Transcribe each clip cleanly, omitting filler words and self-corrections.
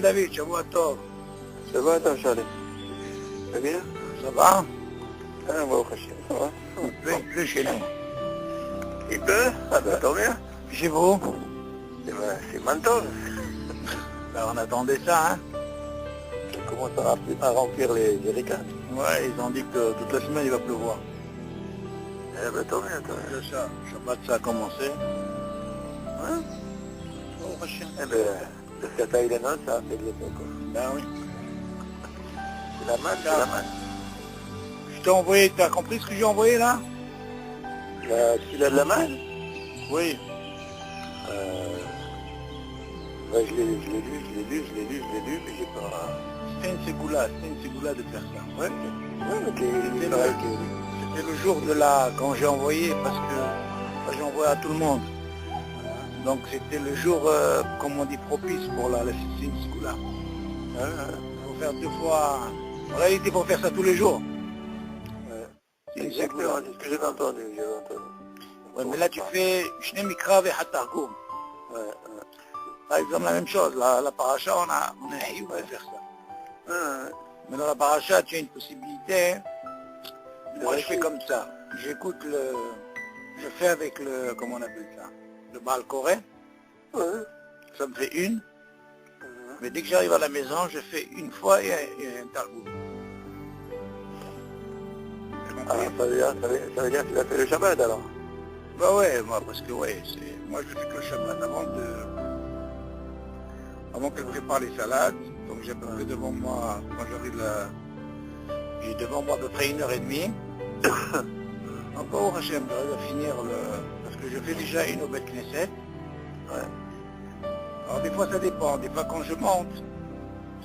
David, Shavua Tov. Ça va, attends, Charlie? Ça va bien? Ça va? Ah, on va au Hachem, ça va? Il pleut chez nous. Il pleut? Ah ben, tant bien. Chez vous? C'est mental. Ben, on attendait ça, hein? Ça commence à remplir les jerrycans. Ouais, ils ont dit que toute la semaine il va pleuvoir. Eh ben, tant bien, tant bien. C'est ça. Shabbat, ça a commencé. Hein? Au Hachem. Eh ben, le Sata il est non, ça a fait de l'effet, quoi. Ben oui. C'est la manne, c'est la manne. Je t'ai envoyé, t'as compris ce que j'ai envoyé là? S'il a de la manne? Oui. Ben, je l'ai lu, mais j'ai pas... C'était une ségoula de faire ça. Ouais, mais C'était pareil C'était le jour de la... quand j'ai envoyé, parce que moi, j'ai envoyé à tout le monde. Donc c'était le jour, comme on dit, propice pour la ségoula. Il faut faire 2 fois... En réalité, il faut faire ça tous les jours. C'est une Exactement, ségoula. c'est ce que j'avais entendu, Ouais, mais là tu fais Shne Mikra ve Hatargum. Ouais, Par exemple, la même chose, la paracha, on a va faire ça. Mais dans la paracha, tu as une possibilité. Moi, je fais comme ça. J'écoute je fais avec le, comment on appelle ça, le Baal Koré. Ça me fait une. Mais dès que j'arrive à la maison, je fais une fois et un Targum. Ah, ça veut dire que tu as fait le Shabbat alors? Bah ouais, moi, parce que ouais, moi je fais que le Shabbat avant que je prépare les salades. Donc j'ai à peu près devant moi, quand j'arrive là, j'ai devant moi à peu près 1h30. Encore au Hachem, j'arrive à finir parce que je fais déjà une au Bet Knesset. Alors des fois ça dépend, des fois quand je monte,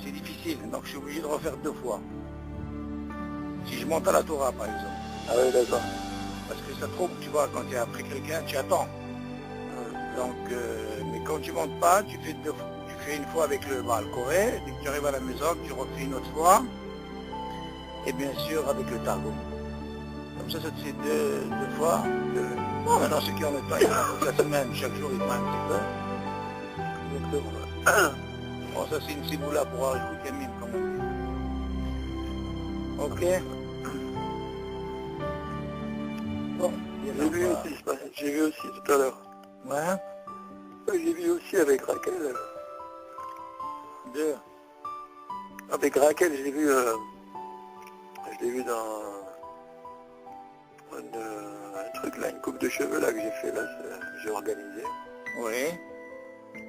c'est difficile, donc je suis obligé de refaire 2 fois. Si je monte à la Torah par exemple. Ah oui, d'accord. Parce que ça trouble, tu vois, quand tu es après quelqu'un, tu attends. Donc, mais quand tu montes pas, tu fais une fois avec le Baal Koré, dès que tu arrives à la maison, tu refais une autre fois, et bien sûr avec le Targum. Comme ça te fait 2 fois. Bon, maintenant ceux qui ont le temps, ils font toute la semaine, chaque jour ils font un petit peu. Exactement. Bon, ça c'est une ciboula pour Arichut Yamim, comme on dit. Ok. Bon, J'ai vu aussi tout à l'heure. Ouais. J'ai vu aussi avec Raquel. 2. Avec Raquel, je l'ai vu dans un truc là, une coupe de cheveux là que j'ai fait là, j'ai organisé. Oui.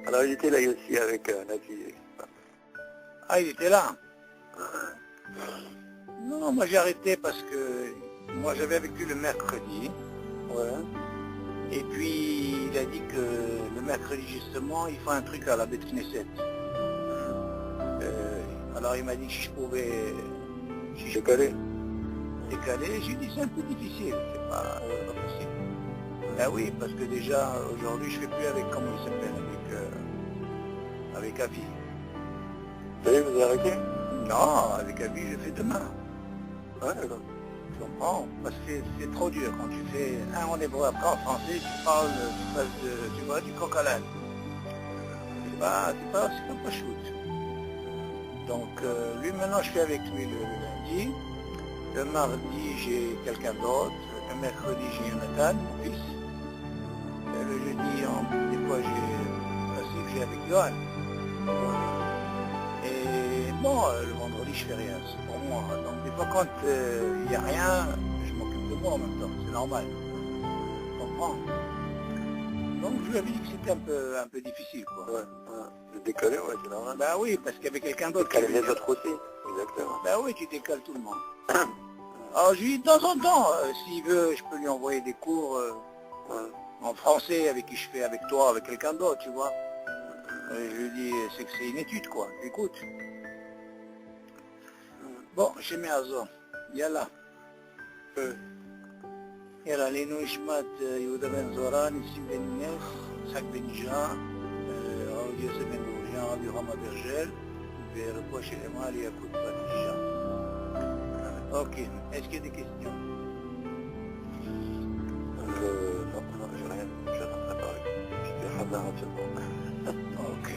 Alors il était là aussi avec Nafi. Ah, il était là. Non, moi j'ai arrêté parce que moi j'avais avec lui le mercredi. Ouais. Et puis il a dit que le mercredi justement, il fait un truc à la Bet Knesset. Alors il m'a dit que si je pouvais Décalé. J'ai dit c'est un peu difficile, c'est pas possible. Ben oui, parce que déjà aujourd'hui je fais plus avec, comment il s'appelle, avec Avi. Vous savez, vous avez arrêté? Non, avec Avi je fais demain. Ouais, d'accord. Tu comprends? Parce que c'est trop dur. Quand tu fais un en hébreu, après en français, tu parles, tu vois, du coq à l'âne. C'est pas shoot. Donc lui maintenant je fais avec lui le lundi. Le mardi j'ai quelqu'un d'autre. Le mercredi j'ai Jonathan, mon fils. Et le jeudi, des fois j'ai avec Johan. Et bon, le vendredi je fais rien, c'est pour moi. Donc des fois quand il n'y a rien, je m'occupe de moi en même temps, c'est normal. Tu comprends? Donc je lui avais dit que c'était un peu difficile quoi. Ouais. Le décaler, ouais, c'est normal. Bah oui, parce qu'avec quelqu'un d'autre. Décaler les autres aussi, exactement. Bah oui, tu décales tout le monde. Alors je lui dis de temps en temps, s'il veut, je peux lui envoyer des cours en français avec qui je fais avec toi, avec quelqu'un d'autre, tu vois. Je lui dis, c'est que c'est une étude quoi, écoute. Bon, chez Meazo, yalla. יאללה, עלינו נשמת יהודה בן זוהרה, ניסים בן נס, יצחק בן ג'ה, הרב יוסף בן גוריין, רבי יוחנן ברג'ל, ורפואה שלמה ליעקב בת ג'ה. Ok, est-ce qu'il y a des questions? Non, j'ai rien, j'ai rien préparé. J'étais Hazara seulement. Ok.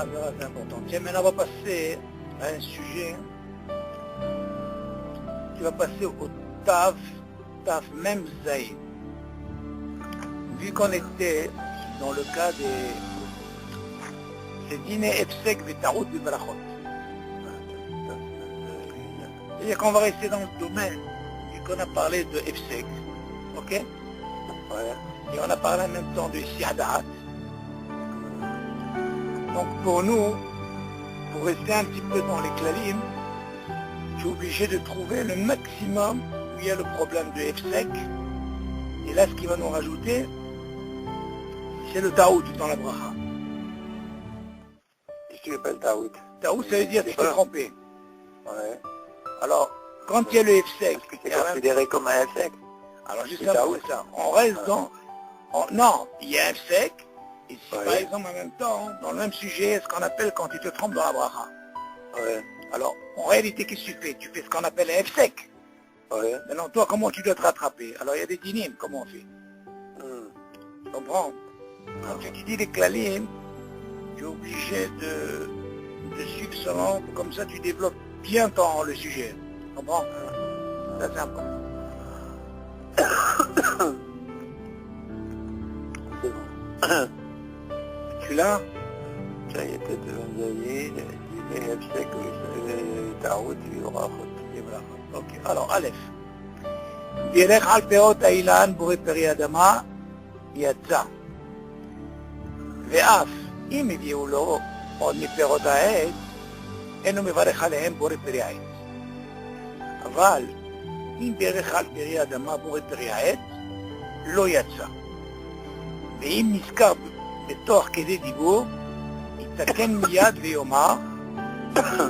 Hazara, c'est important. Tiens, maintenant on va passer à un sujet. Tu vas passer au Taf même Zaïd. Vu qu'on était dans le cas des dîners Efsek Vetarout de Brachot. C'est-à-dire qu'on va rester dans le domaine, vu qu'on a parlé de Efsek, ok? Ouais. Et on a parlé en même temps de Siadat. Donc pour nous, pour rester un petit peu dans les klalim, tu es obligé de trouver le maximum où il y a le problème de Efsek. Et là, ce qui va nous rajouter, c'est le Taout dans la bracha. Qu'est-ce que tu appelles Taout? Taout, ça veut dire tu t'es trompé. Ouais. Alors, quand il y a le Efsek, Est-ce que c'est considéré comme un Efsek? alors juste après ça, on reste dans... non, il y a un Efsek, et si par exemple en même temps, dans le même sujet, ce qu'on appelle quand tu te trompes dans la bracha. Ouais. Alors, en réalité, qu'est-ce que tu fais? Tu fais ce qu'on appelle un Efsek. Ouais. Maintenant, toi, comment tu dois te rattraper? Alors, il y a des dynimes, comment on fait? Tu comprends? Quand tu dis les klalim, tu es obligé de suivre selon, comme ça tu développes bien le sujet. Tu comprends? Ça, c'est important. C'est bon. Tu l'as? Ça y était de Zaïd, dîner Efsek, Taout, Brachot. Ok, alors, Aleph. בירך על פאות האילן בורא פרי אדמה, יצא. ואף אם הביאו לו עוד מפירות העץ, אינו מברך עליהם בורא פרי העץ. אבל אם בירך על פרי אדמה בורא פרי העץ, לא יצא. ואם נזכר בתוך כדי דיבור, יתקן מיד ויאמר,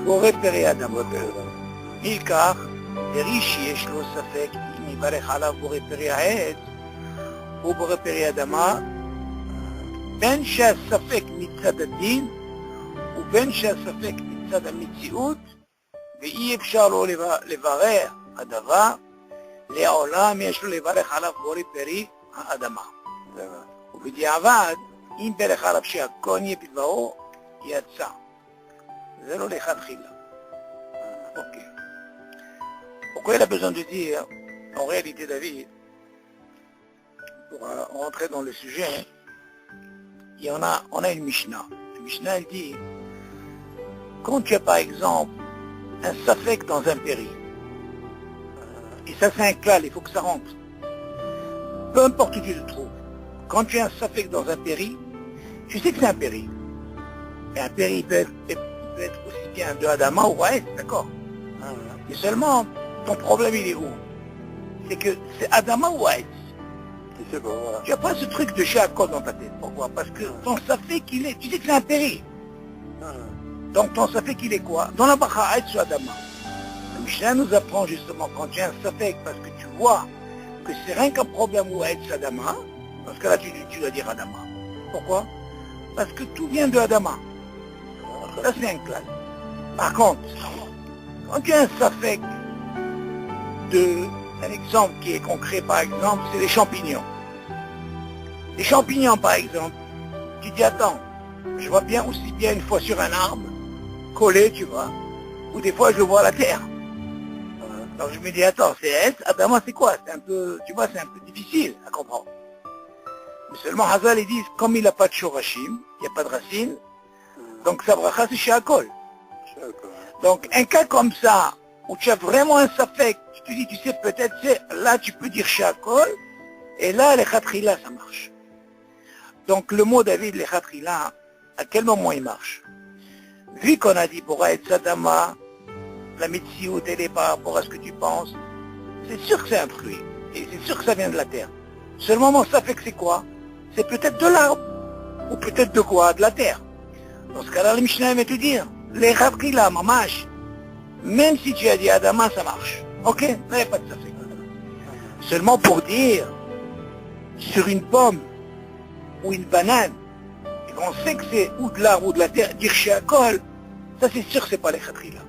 בורא פרי אדמה. מכך, פרי שיש לו ספק אם יברך עליו בורא פרי העץ או בורא פרי אדמה, בין שהספק מצד הדין ובין שהספק מצד המציאות, ואי אפשר לו לברר הדבר, לעולם יש לו לברך עליו בורא פרי האדמה. ובדיעבד, אם ברך עליו שהכל יהיה בדברו, יצא. זה לא לכתחילה. אוקיי. Pourquoi il a besoin de dire, en réalité David, pour rentrer dans le sujet, on a une Mishnah. La Mishnah elle dit, quand tu as par exemple un safek dans un péri, et ça c'est un klal, il faut que ça rentre, peu importe où tu te trouves, quand tu as un safek dans un péri, tu sais que c'est un péri. Et un péri peut être aussi bien de Adama ou Aïs, d'accord? Mais seulement, ton problème il est où? C'est que c'est Adama ou Aïs. Tu sais pas, voilà. Tu n'as pas ce truc de Sheakol dans ta tête. Pourquoi? Parce que ton safek il est, tu sais que c'est un péri. Donc ton safek il est quoi? Dans la bracha Aïs ou Adama. Le Mishnah nous apprend justement quand tu as un safek parce que tu vois que c'est rien qu'un problème ou Aïs ou Adama, dans ce cas-là tu dois dire Adama. Pourquoi? Parce que tout vient de Adama. Ça c'est un classe. Par contre, quand tu as un safek un exemple qui est concret par exemple, c'est les champignons. Les champignons par exemple, tu dis attends, je vois bien aussi bien une fois sur un arbre, collé tu vois, ou des fois je vois la terre. Donc je me dis attends, c'est S, Adama c'est quoi? C'est un peu, tu vois, c'est un peu difficile à comprendre. Mais seulement Hazal ils disent, comme il n'a pas de shorashim, il n'y a pas de racines, donc sa bracha c'est Sheakol. Donc un cas comme ça, où tu as vraiment un safek, tu te dis, tu sais, peut-être c'est, là tu peux dire Sheakol, et là les khatrila ça marche. Donc le mot David, les khatrila, à quel moment il marche? Vu qu'on a dit pour être Sadama, la Metsiout elle est par rapport à ce que tu penses, c'est sûr que c'est un fruit, et c'est sûr que ça vient de la terre. Seulement mon safek c'est quoi? C'est peut-être de l'arbre, ou peut-être de quoi? De la terre. Dans ce cas-là, le Mishnah va te dire, les khatrila, mamash, même si tu as dit Adama, ça marche. Ok? Là, il n'y a pas de safek. Seulement pour dire, sur une pomme, ou une banane, et on sait que c'est ou de l'arbre ou de la terre, dire Sheakol, ça c'est sûr que c'est pas les khatrila.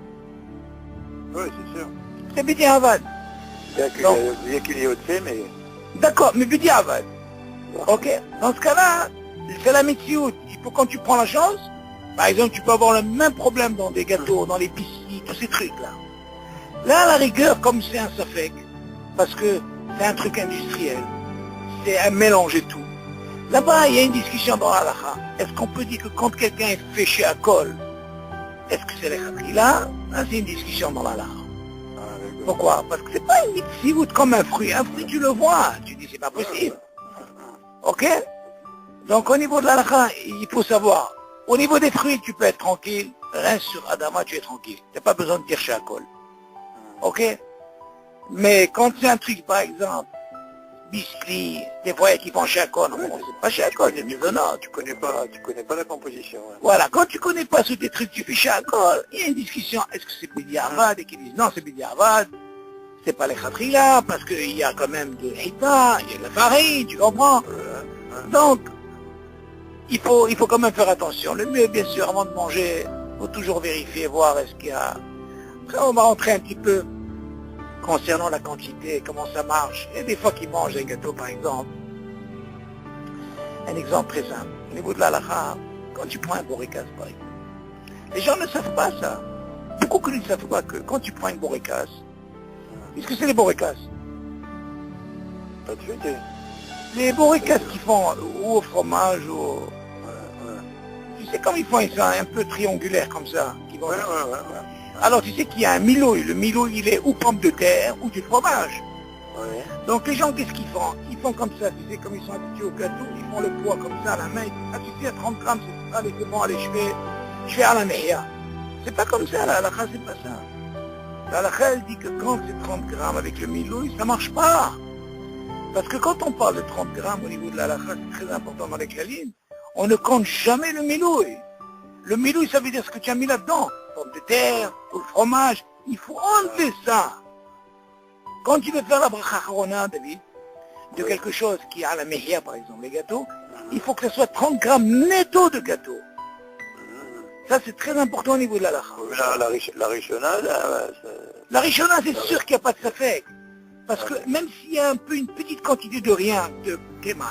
Oui, c'est sûr. C'est Bidi Avad. Il y a qu'il y a au-dessus, mais... D'accord, mais Bidi Avad. Ok? Dans ce cas-là, c'est la Metsiout. Il faut quand tu prends la chose, Par exemple, tu peux avoir le même problème dans des gâteaux, dans les biscuits, tous ces trucs-là. Là, à la rigueur, comme c'est un safek, parce que c'est un truc industriel, c'est un mélange et tout. Là-bas, il y a une discussion dans l'halakha. Est-ce qu'on peut dire que quand quelqu'un est fait chez Akol, est-ce que c'est les khatila? Là, c'est une discussion dans l'halakha. Pourquoi? Parce que c'est pas une mitzvot comme un fruit. Un fruit, tu le vois. Tu dis, c'est pas possible. Ok? Donc, au niveau de l'halakha, il faut savoir. Au niveau des fruits, tu peux être tranquille. Reste sur Adama, tu es tranquille. Tu n'as pas besoin de dire chez Akol. Ok? Mais quand c'est un truc, par exemple, biscuit, des fois qui font chez Akol, non, c'est pas chez Akol, c'est maisonnant. Tu connais pas la composition. Ouais. Voilà, quand tu connais pas tous tes trucs, tu fais chez Akol, il y a une discussion, est-ce que c'est Bidi Avad? Et qui disent, non, c'est Bidi Avad, c'est pas les khatrila, parce qu'il y a quand même de l'hita, il y a de la farine, tu comprends? Donc, il faut quand même faire attention. Le mieux, bien sûr, avant de manger, il faut toujours vérifier, voir est-ce qu'il y a... Après, on va rentrer un petit peu concernant la quantité, comment ça marche. Il y a des fois qu'ils mangent des gâteaux, par exemple. Un exemple très simple. Au niveau de la halakha, quand tu prends un borékas, par exemple, les gens ne savent pas ça. Beaucoup ne savent pas que quand tu prends une borékas, qu'est-ce que c'est les borékas? Pas de fêter. Les borékas qu'ils font ou au fromage, ou... Tu sais comme ils font, ils sont un peu triangulaires comme ça. Qui vont... Alors tu sais qu'il y a un milouï. Le milouï, il est ou pomme de terre ou du fromage. Ouais. Donc les gens, qu'est-ce qu'ils font? Ils font comme ça, tu sais, comme ils sont habitués au gâteau, ils font le poids comme ça à la main. Ah, tu sais, à 30 grammes, c'est allez, c'est bon, allez, je fais à la meilleure. C'est pas comme ça, la halakha, c'est pas ça. La halakha, elle dit que quand c'est 30 grammes avec le milouï, ça marche pas. Parce que quand on parle de 30 grammes au niveau de la halakha, c'est très important dans les kalines, on ne compte jamais le milouï. Le milouï, ça veut dire ce que tu as mis là-dedans. Pomme de terre, ou le fromage. Il faut enlever ça. Quand tu veux faire la bracha harona, David, de quelque chose qui est à la mehia, par exemple, les gâteaux, il faut que ce soit 30 grammes netto de gâteau. Ça, c'est très important au niveau de la halakha. La rishona, là, la rishona, c'est sûr qu'il n'y a pas de safek. Parce que même s'il y a un peu une petite quantité de rien, de kéma,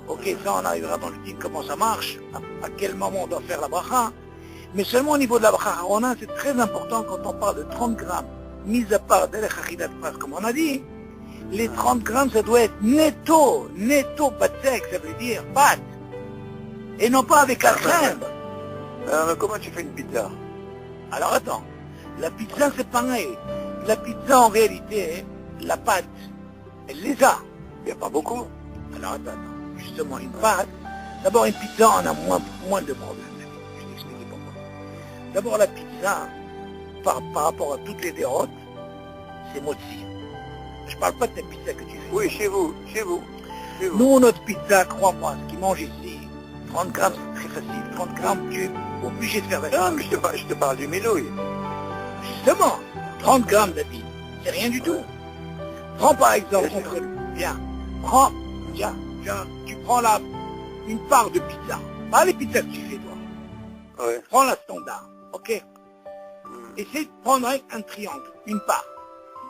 ok, ça on arrivera dans le film comment ça marche, à quel moment on doit faire la bracha, mais seulement au niveau de la bracha harona, c'est très important quand on parle de 30 grammes, mis à part de l'achidat comme on a dit, les 30 grammes ça doit être netto, batsek, ça veut dire pâte, et non pas avec la crème. Alors comment tu fais une pizza? Alors attends, la pizza c'est pareil, la pizza en réalité, la pâte, elle les a. Il n'y a pas beaucoup. Alors attends, justement, une pâte, d'abord une pizza on a moins de problèmes. Je vais t'expliquer pourquoi. D'abord la pizza, par rapport à toutes les dérotes, c'est motzi. Je parle pas de ta pizza que tu fais. Oui, chez vous. Nous, notre pizza, crois-moi, ce qu'ils mangent ici, 30 grammes c'est très facile. 30 grammes, tu es obligé de faire la Non, mais je te parle du milouï. Justement, 30 grammes David, c'est rien du tout. Prends par exemple, viens, tiens, tu prends une part de pizza, pas les pizzas que tu fais toi. Ouais. Prends la standard, ok? Essaye de prendre un triangle, une part.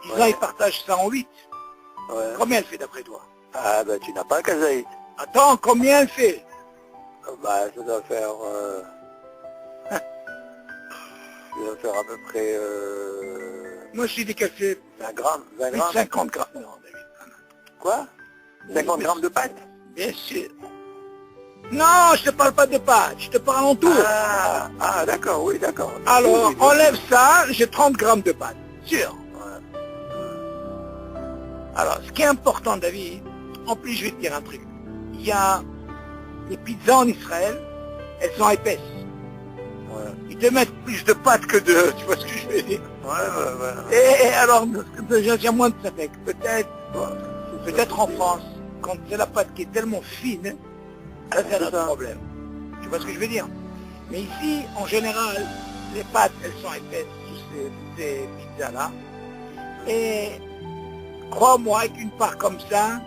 Disons, il partage ça en 8. Ouais. Combien elle fait d'après toi? Ah ben tu n'as pas un kazaït. Attends, combien elle fait? Bah ça doit faire... ça doit faire à peu près... Moi je dis qu'elle fait 20 grammes. 20 grammes. 50 grammes. Non, David. Quoi? 50 grammes de pâte? Bien sûr. Non, je te parle pas de pâte, je te parle en tout. Ah d'accord, oui, d'accord. Alors, oui, enlève ça, j'ai 30 grammes de pâte, sûr. Ouais. Alors, ce qui est important, David, en plus, je vais te dire un truc. Il y a les pizzas en Israël, elles sont épaisses. Ouais. Ils te mettent plus de pâte que de... Tu vois ce que je veux dire? Ouais. Et alors, il y a moins de ça. Peut-être en France, quand c'est la pâte qui est tellement fine, ça c'est un problème. Tu vois ce que je veux dire? Mais ici, en général, les pâtes, elles sont épaisses, ces pizzas-là. Et crois-moi, avec une part comme ça,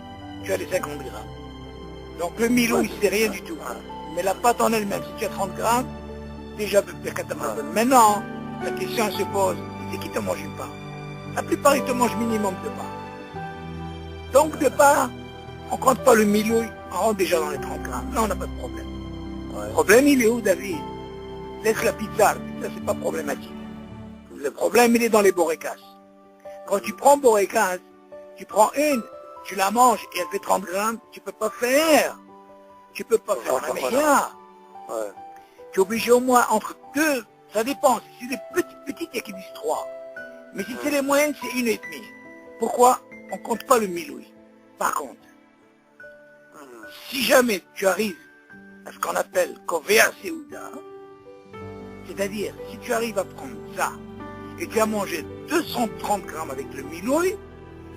tu as les 50 grammes. Donc le milouï, c'est rien du tout. Mais la pâte en elle-même, si tu as 30 grammes, déjà, maintenant, la question se pose, c'est qui te mange une part? La plupart, ils te mangent minimum 2 parts. Donc 2 parts, on compte pas le milouï, on rentre déjà dans les 30 grammes. Là, on n'a pas de problème. Ouais. Le problème, il est où, David? laisse la pizza. La pizza, c'est pas problématique. Le problème, il est dans les borécas. Quand tu prends borécas, tu prends une, tu la manges et elle fait 30 grammes, tu peux pas faire. Tu peux pas faire la meilleure. Ouais. Tu es obligé au moins entre deux, ça dépend. Si c'est des petites, il y a qui disent 3. Mais si c'est les moyennes, c'est 1,5. Pourquoi? On compte pas le miloui. Par contre, si jamais tu arrives à ce qu'on appelle Kovea Seuda, c'est-à-dire si tu arrives à prendre ça et tu as mangé 230 grammes avec le miloui,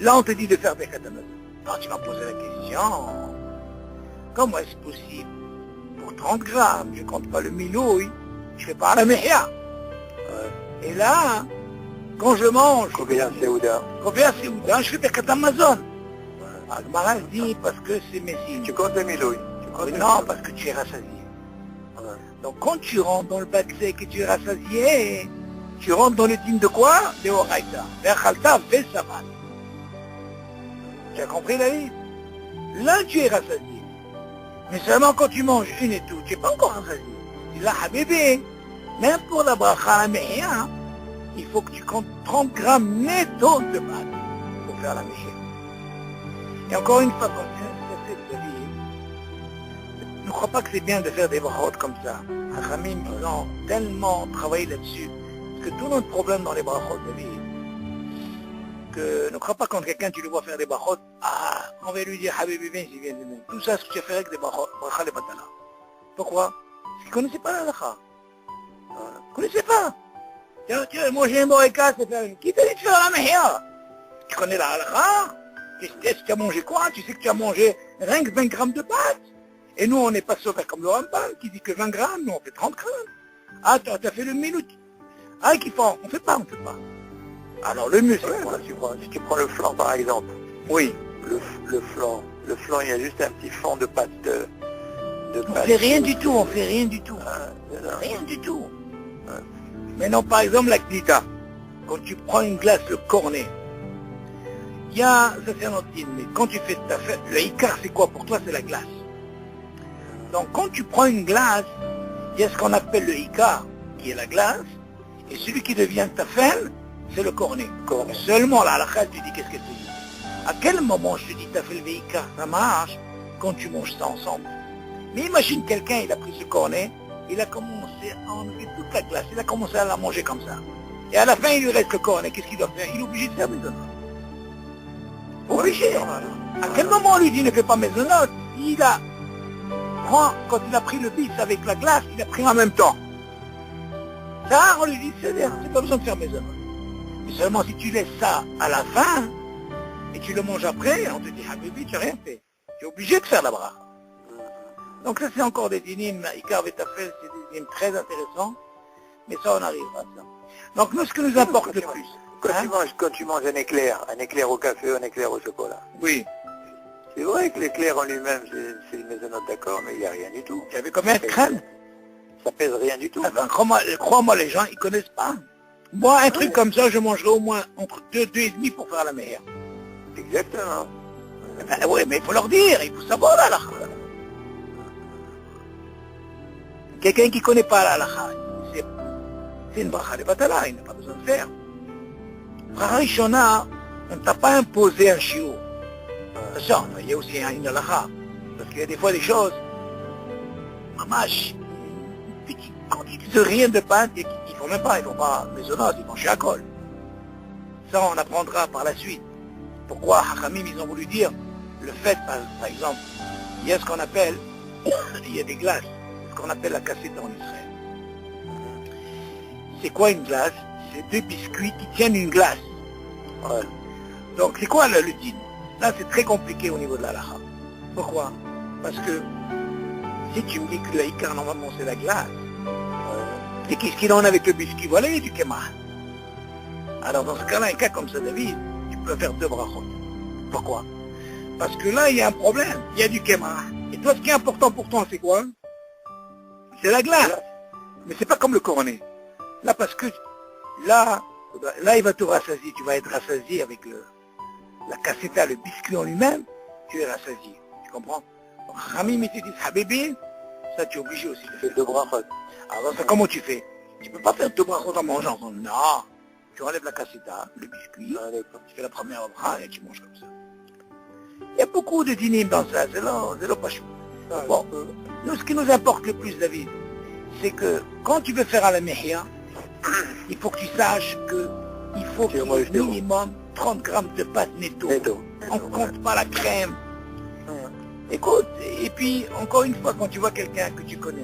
là on te dit de faire des katanas. Alors tu vas poser la question, comment est-ce possible? Pour 30 grammes, je compte pas le miloui, je fais pas la mehia. Et là, quand je mange Kovea Seuda, je fais des katamazon. Agmara dit parce que c'est messie. tu comptes les milouilles. Non, parce que tu es rassasié. Donc quand tu rentres dans le batsek et tu es rassasié, tu rentres dans le dîme de quoi? De Horaïta. Verchalta, Vesavat. Tu as compris, David? Là, tu es rassasié. Mais seulement quand tu manges une et tout, tu n'es pas encore rassasié. Et là, bébé, même pour la bracha la mehia, il faut que tu comptes 30 grammes netto de pâte pour faire la mehia. Et encore une fois, quand tu es David, ne crois pas que c'est bien de faire des brachot comme ça. Hachamim, ils ont tellement travaillé là-dessus, parce que tout notre problème dans les brachot, David, que ne crois pas quand quelqu'un, tu le vois faire des brachot, on va lui dire, Habibi, viens ici, viens de nous. Tout ça, ce que tu as fait avec des brachot, bracha les batala. Pourquoi? Parce qu'ils ne connaissaient pas la halakha. Ils ne connaissaient pas. Tiens, moi j'ai un boréka, c'est faire une... Qui t'a dit de faire la mehia? Tu connais la halakha? Tu as mangé quoi? Tu sais que tu as mangé rien que 20 grammes de pâtes. Et nous, on n'est pas sauvés comme le Rambam, qui dit que 20 grammes, nous on fait 30 grammes. T'as fait le minute. Qui font? On fait pas. Alors le mieux, c'est quoi? Si tu prends le flan par exemple. Oui. Le flan, il y a juste un petit fond de pâte On fait rien du tout, Rien du tout. Maintenant, par exemple, la gnita. Quand tu prends une glace, le cornet, ça c'est un autre dîme, mais quand tu fais ta fête, le ikar, c'est quoi pour toi? C'est la glace. Donc quand tu prends une glace, il y a ce qu'on appelle le ikar, qui est la glace, et celui qui devient ta femme, c'est le cornet. Seulement la halakha, tu dis qu'est-ce que tu dis. À quel moment je te dis t'as fait le ikar? Ça marche quand tu manges ça ensemble. Mais imagine quelqu'un, il a pris ce cornet, il a commencé à enlever toute la glace, il a commencé à la manger comme ça. Et à la fin, il lui reste le cornet, qu'est-ce qu'il doit faire? Il est obligé de faire maisonnot. Obligé. À quel moment on lui dit ne fais pas maisonnot? Quand il a pris le bis avec la glace, il a pris en même temps. Ça, on lui dit, c'est pas besoin de faire maisonnot. Mais seulement si tu laisses ça à la fin, et tu le manges après, on te dit, Habibi, tu n'as rien fait. Tu es obligé de faire la bracha. Donc ça, c'est encore des dynimes, Ikar Vetafel, c'est des dynimes très intéressants, mais ça, on arrivera à ça. Donc nous, ce qui nous importe le plus... Quand tu manges un éclair au café, un éclair au chocolat. Oui. C'est vrai que l'éclair en lui-même, c'est une maisonnote, d'accord, mais il n'y a rien du tout. Tu avais combien de crème? Ça pèse rien du tout. Crois-moi, les gens, ils connaissent pas. Moi, un truc comme ça, je mangerai au moins entre 2,5 pour faire la meilleure. Exactement. Oui, mais il faut leur dire, il faut savoir la halakha. Quelqu'un qui ne connaît pas la halakha, c'est une bracha de batala, il n'a pas besoin de faire. Bracha Rishona, on ne t'a pas imposé un shiur. Attention, il y a aussi une halakha, parce qu'il y a des fois des choses, mamash, une petite quantité de rien de pâte, ils ne font même pas, ils ne font pas maisonnot, ils font chez Akol. Ça, on apprendra par la suite. Pourquoi Hachamim, ils ont voulu dire, le fait, par exemple, il y a ce qu'on appelle, il y a des glaces, ce qu'on appelle la cassette en Israël. C'est quoi une glace? C'est 2 biscuits qui tiennent une glace. Ouais. Donc c'est quoi le din? Là c'est très compliqué au niveau de la halakha. Pourquoi? Parce que si tu me dis que l'Aïkar normalement c'est la glace, et qu'est-ce qu'il en a avec le biscuit? Voilà, il y a du kémah. Alors dans ce cas-là, un cas comme ça, David, tu peux faire 2 brachot. Pourquoi? Parce que là il y a un problème, il y a du kémah. Et toi ce qui est important pour toi c'est quoi? C'est la glace. Mais c'est pas comme le cornet. Là parce que là il va te rassasier, tu vas être rassasié avec la casseta, le biscuit en lui-même, tu es rassasié. Tu comprends? Donc Ramim il te dit Habibi, ça tu es obligé aussi de faire. 2 brachot. Alors ça, comment tu fais? Tu peux pas faire deux brachot en mangeant. Non. Tu enlèves la casseta, le biscuit, tu fais la première bracha et tu manges comme ça. Il y a beaucoup de dîners dans ça, c'est là pas chaud. Bon, nous, ce qui nous importe le plus, David, c'est que quand tu veux faire à la mehia, il faut que tu saches qu'il faut qu'il y ait minimum 30 grammes de pâte netto. On ne compte pas la crème. Écoute, et puis, encore une fois, quand tu vois quelqu'un que tu connais,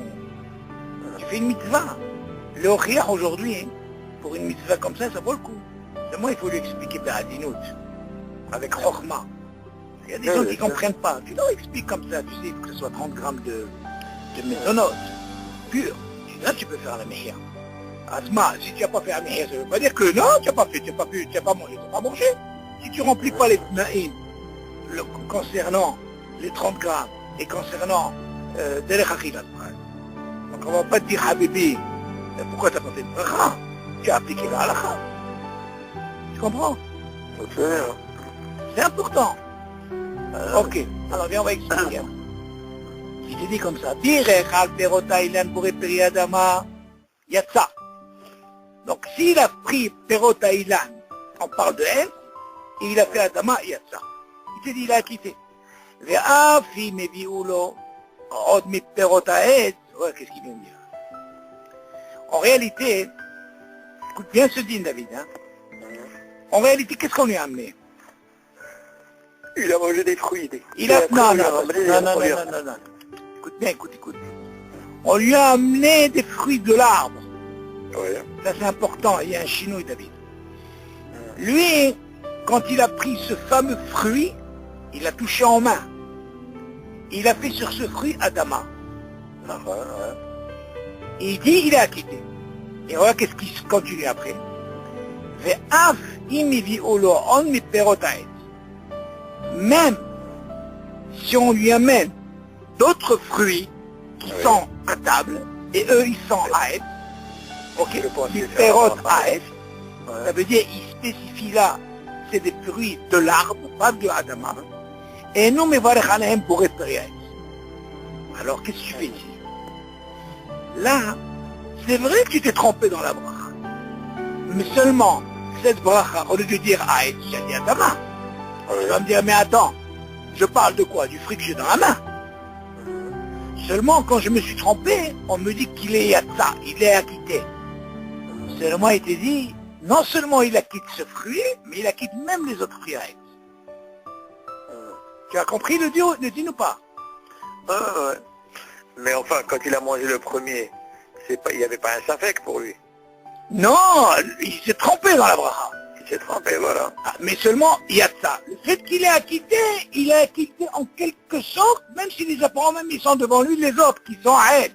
tu fais une mitzvah. Le oriach aujourd'hui, hein, pour une mitzvah comme ça vaut le coup. Seulement, il faut lui expliquer Ba'adinout, avec Chokhmah. Il y a des gens qui ne comprennent pas. Tu leur expliques comme ça, tu sais, il faut que ce soit 30 grammes de mésonotes, pur. Là, tu peux faire la mehia. Asma, si tu n'as pas fait la mehia, ça ne veut pas dire que non, tu n'as pas fait, tu n'as pas mangé, tu n'as pas mangé. Si tu ne remplis pas les tnaïm concernant les 30 grammes et concernant Derech Achilat, donc on ne va pas te dire, Habibi, pourquoi tu n'as pas fait de bracha? Tu as appliqué la halakha. Tu comprends? C'est important. Ok, alors viens, on va expliquer. Il te dit comme ça. Direch al perota ilan pour periadama yatsa. Donc s'il a pris perota ilan, on parle de elle, et il a fait adama yatsa. Il te dit, il a quitté. Ve'afi meviulo od mi perota et. Ouais, qu'est-ce qu'il vient de dire? En réalité, écoute bien ce dîne, David, hein. En réalité, qu'est-ce qu'on lui a amené? Il a mangé des fruits. Non. Écoute bien, écoute. On lui a amené des fruits de l'arbre. Ouais. Ça c'est important, il y a un chinouille, David. Lui, quand il a pris ce fameux fruit, il l'a touché en main. Il a fait sur ce fruit Adama. Et il dit, il est acquitté. Et voilà qu'est-ce qui continue après. Ve'af imivi olo on mi perotaet. Même si on lui amène d'autres fruits qui sont à table, et eux ils sont à Aeth, ok, ils perrotent à Aeth, ça veut dire il spécifie là, c'est des fruits de l'arbre, pas de Adama, et nous me varech alehem pour espérer Aeth. Alors qu'est-ce que tu fais ici? Là, c'est vrai que tu t'es trompé dans la bracha, mais seulement cette bracha, au lieu de dire Aeth, j'ai dit Adama. Tu vas me dire, mais attends, je parle de quoi? Du fruit que j'ai dans la main. Seulement, quand je me suis trompé, on me dit qu'il est yatsa, il est acquitté. Seulement, il te dit, non seulement il acquitte ce fruit, mais il acquitte même les autres fruits. Tu as compris le din ou pas? Ouais. Mais enfin, quand il a mangé le premier, il n'y avait pas un safek pour lui. Non, il s'est trompé dans la bracha. Il s'est trompé, voilà. Ah, mais seulement, il y a ça. Le fait qu'il est acquitté en quelque sorte, même s'il les apprend, même ils sont devant lui, les autres qui sont à elle.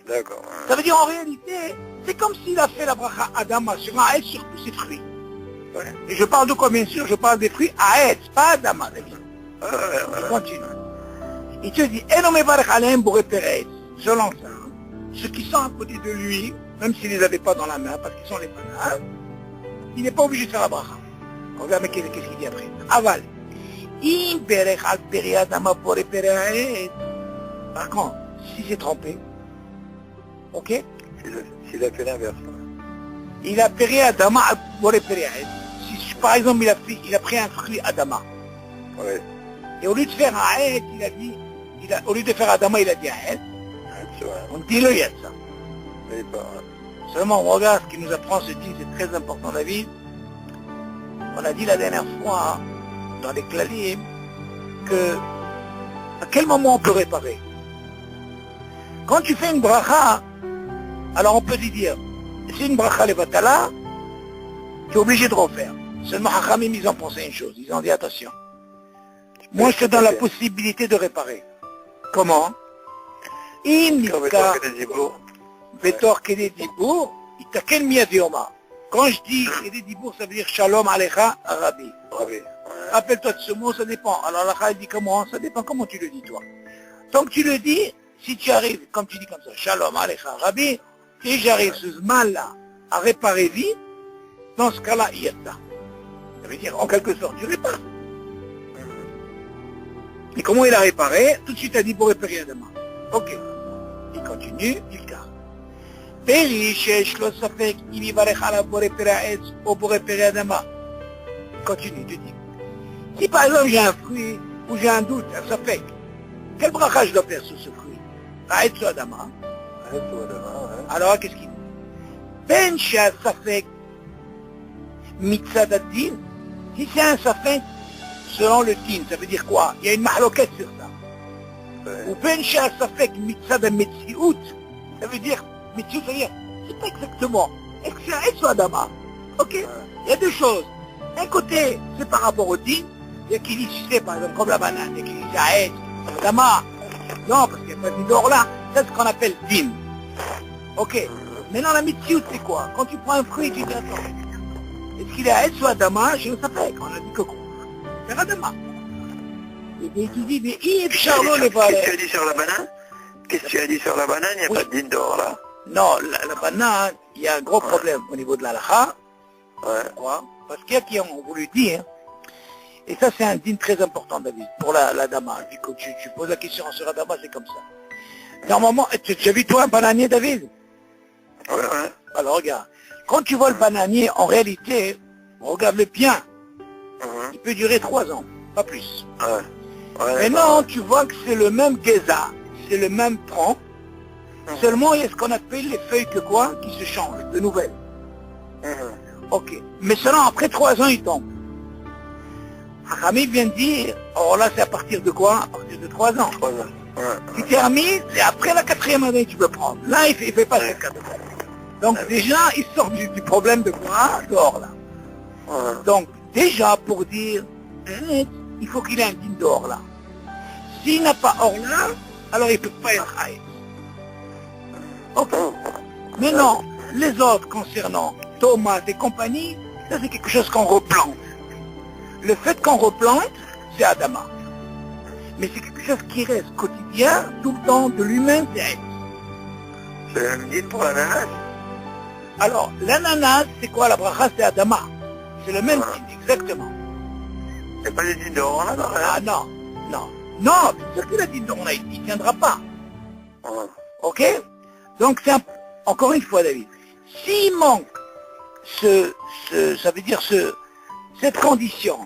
D'accord. Ça veut dire en réalité, c'est comme s'il a fait la bracha Adama sur un sur tous ses fruits. Ouais. Et je parle de quoi, bien sûr? Je parle des fruits à Aeth, pas Adama, David. Je continue. Il te dit, selon ça, ceux qui sont à côté de lui, même s'ils ne les avaient pas dans la main, parce qu'ils sont les bananes, il n'est pas obligé de faire la bracha. Regarde, mais qu'est-ce qu'il dit après? Aval. Par contre, s'il s'est trompé, ok? S'il a fait l'inverse. Il a péré Adama pour si par exemple il a pris un fruit Adama. Ouais. Et au lieu de faire un Aed, au lieu de faire Adama, il a dit Aed. On dit le Yatsa. Seulement, on regarde ce qui nous apprend ce dit, c'est très important, David. On a dit la dernière fois, dans les Klalim, que à quel moment on peut réparer? Quand tu fais une bracha, alors on peut lui dire, c'est une bracha levatala, tu es obligé de refaire. Seulement, Hachamim, ils ont pensé une chose, ils ont dit attention. Moi, je te donne la possibilité de réparer. Comment? Betor Kede Dibour, Itaken Miyadioma. Quand je dis Kede Dibour, ça veut dire Shalom Alecha Rabbi. Rappelle-toi de ce mot, ça dépend. Alors la dit comment? Ça dépend comment tu le dis toi. Donc tu le dis, si tu arrives, comme tu dis comme ça, Shalom Alecha Rabbi, si j'arrive ce mal-là à réparer vite, dans ce cas-là, il y a ça. Ça veut dire en quelque sorte, tu répares. Et comment il a réparé? Tout de suite, il a dit pour réparer demain. Ok. Il continue, il garde. פרי שיש לו ספק אם יברך עליו בורא פרי העץ או בורא פרי האדמה. Continue, tu dis. Si par exemple j'ai un fruit ou j'ai un doute, un safek, quel bracha je dois faire sur ce fruit? Haetz ou adama. Alors qu'est-ce qu'il dit? Ben shea safek mitzad ad-din. Si c'est un safek selon le din, ça veut dire quoi? Il y a une mahloquette sur ça. Ou ben shea safek mitzad ad-metziut, ça veut dire, metziut, ça veut dire, c'est pas exactement. Est-ce que c'est Haetz ou adama? Ok? Il y a deux choses. Un côté, c'est par rapport au din. Il y a qui dit, tu sais, par exemple, comme la banane, il y a qui dit, c'est Haetz, adama. Non, parce qu'il n'y a pas de din d'or là. C'est ce qu'on appelle din. Ok. Maintenant, la mitziout, c'est quoi? Quand tu prends un fruit, tu dis, attends, est-ce qu'il est Haetz ou adama? Je ne sais pas, on a dit que quoi? C'est adama. Et puis tu dis, mais il est charlot les valeurs. Qu'est-ce que tu as dit sur la banane? Qu'est-ce que tu as dit sur la banane? Il n'y a pas de din d'or là. Non, la banane, il y a un gros problème au niveau de la lacha. Ouais. Parce qu'il y a qui ont voulu dire, et ça c'est un din très important, David, pour la dama. Quand tu poses la question sur la dama, c'est comme ça. Normalement, tu as vu toi un bananier, David? Ouais, ouais. Alors regarde, quand tu vois le bananier, en réalité, regarde-le bien, il peut durer 3 ans, pas plus. Maintenant, tu vois que c'est le même geza, c'est le même tronc, seulement il y a ce qu'on appelle les feuilles que quoi, qui se changent, de nouvelles. Ok, mais seulement après 3 ans, il tombe. Hamid vient de dire, oh là c'est à partir de quoi? À partir de 3 ans. 3 ans. Tu termines, c'est après la 4e année que tu peux prendre. Là, il fait pas cette catégorie. Donc déjà, il sort du problème de quoi? D'or là. Donc déjà, pour dire, il faut qu'il ait un din d'or là. S'il n'a pas or là, alors il ne peut pas être Haetz. Ok. Mais non, les autres concernant tomates et compagnie, ça c'est quelque chose qu'on replante. Le fait qu'on replante, c'est adama. Mais c'est quelque chose qui reste quotidien, tout le temps, de lui-même, c'est Haetz. C'est le même din pour l'ananas? Alors, l'ananas, c'est quoi la bracha? C'est adama. C'est le même din, exactement. Il n'y a pas de din d'or là? Ah non, non. Non, c'est sûr qu'il a dit non, il ne tiendra pas. Ok? Donc c'est encore une fois, David, s'il manque ça veut dire cette condition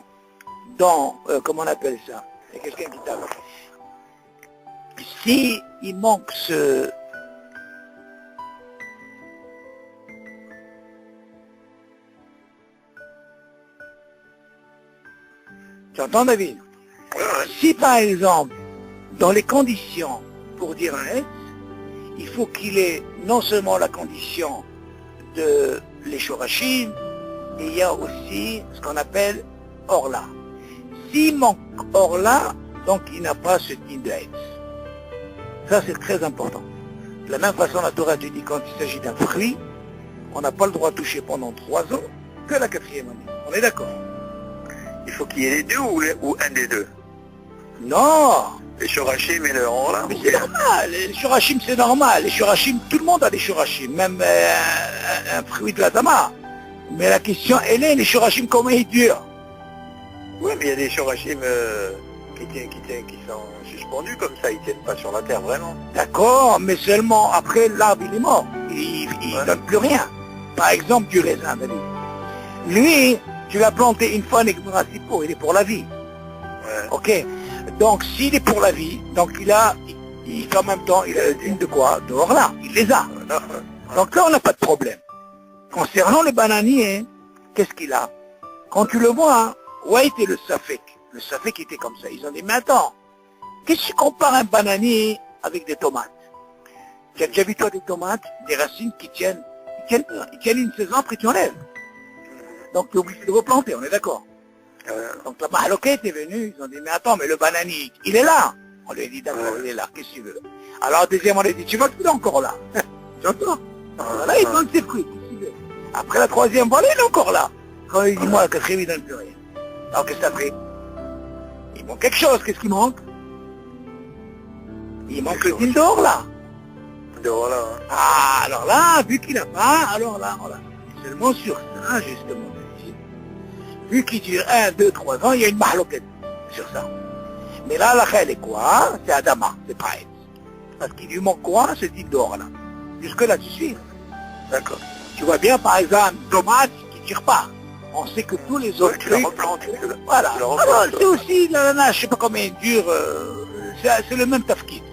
dans, comment on appelle ça? Il y a quelqu'un qui tape. S'il manque Tu entends, David? Si par exemple, dans les conditions pour dire un Haetz, il faut qu'il ait non seulement la condition de les shorashim, et il y a aussi ce qu'on appelle orla. S'il manque orla, donc il n'a pas ce din de Haetz. Ça c'est très important. De la même façon, la Torah te dit quand il s'agit d'un fruit, on n'a pas le droit de toucher pendant 3 ans que la 4e année. On est d'accord? Il faut qu'il y ait les deux ou un des deux? Non. Les shorashim et le orla? Mais c'est normal, les shorashim c'est normal, les shorashim, tout le monde a des shorashim, même un fruit de la dama. Mais la question elle est, les shorashim comment ils durent? Oui, mais il y a des shorashim qui sont suspendus comme ça, ils tiennent pas sur la terre vraiment. D'accord, mais seulement après l'arbre il est mort, il ne donne plus rien. Par exemple du raisin, David. Lui, tu l'as planté une fois, il est pour la vie. Ok. Donc s'il est pour la vie, donc en même temps, il a le din de quoi? De orla, il les a. Donc là, on n'a pas de problème. Concernant les bananiers, qu'est-ce qu'il a? Quand tu le vois, ouais, était le safek. Le safek était comme ça. Ils ont dit, mais attends, qu'est-ce que tu compares un bananier avec des tomates? Tu as déjà vu toi des tomates, des racines qui tiennent une saison, après tu enlèves. Donc tu es obligé de replanter, on est d'accord? Donc la mahaloquette est venue, ils ont dit, mais attends, mais le bananier, il est là. On lui a dit, d'accord, il est là, qu'est-ce que tu veux? Alors deuxième, on lui a dit, tu vois qu'il est encore là. Tu entends? Là, il donne ses fruits, qu'est-ce que tu veux? Après la 3e, voilà, il est encore là. Quand il dit, moi, la 4e, il donne plus rien. Alors qu'est-ce que ça fait? Il manque quelque chose, qu'est-ce qui manque? Il manque le din d'or là. D'or là. Ah, alors là, vu qu'il n'a pas, alors là, Et seulement sur ça, justement. Vu qu'il dure 1, 2, 3 ans, il y a une mahloquette sur ça. Mais là, la elle est quoi? C'est Adama, c'est pas Haetz. Parce qu'il lui manque quoi? Ce din d'or là. Jusque là, tu suis? D'accord. Tu vois bien, par exemple, tomate qui ne tire pas. On sait que tous les autres Tu la trucs... replantes. Voilà. Tu la Alors, replantes. c'est aussi l'ananas, je sais pas combien il dure, c'est le même tafkid.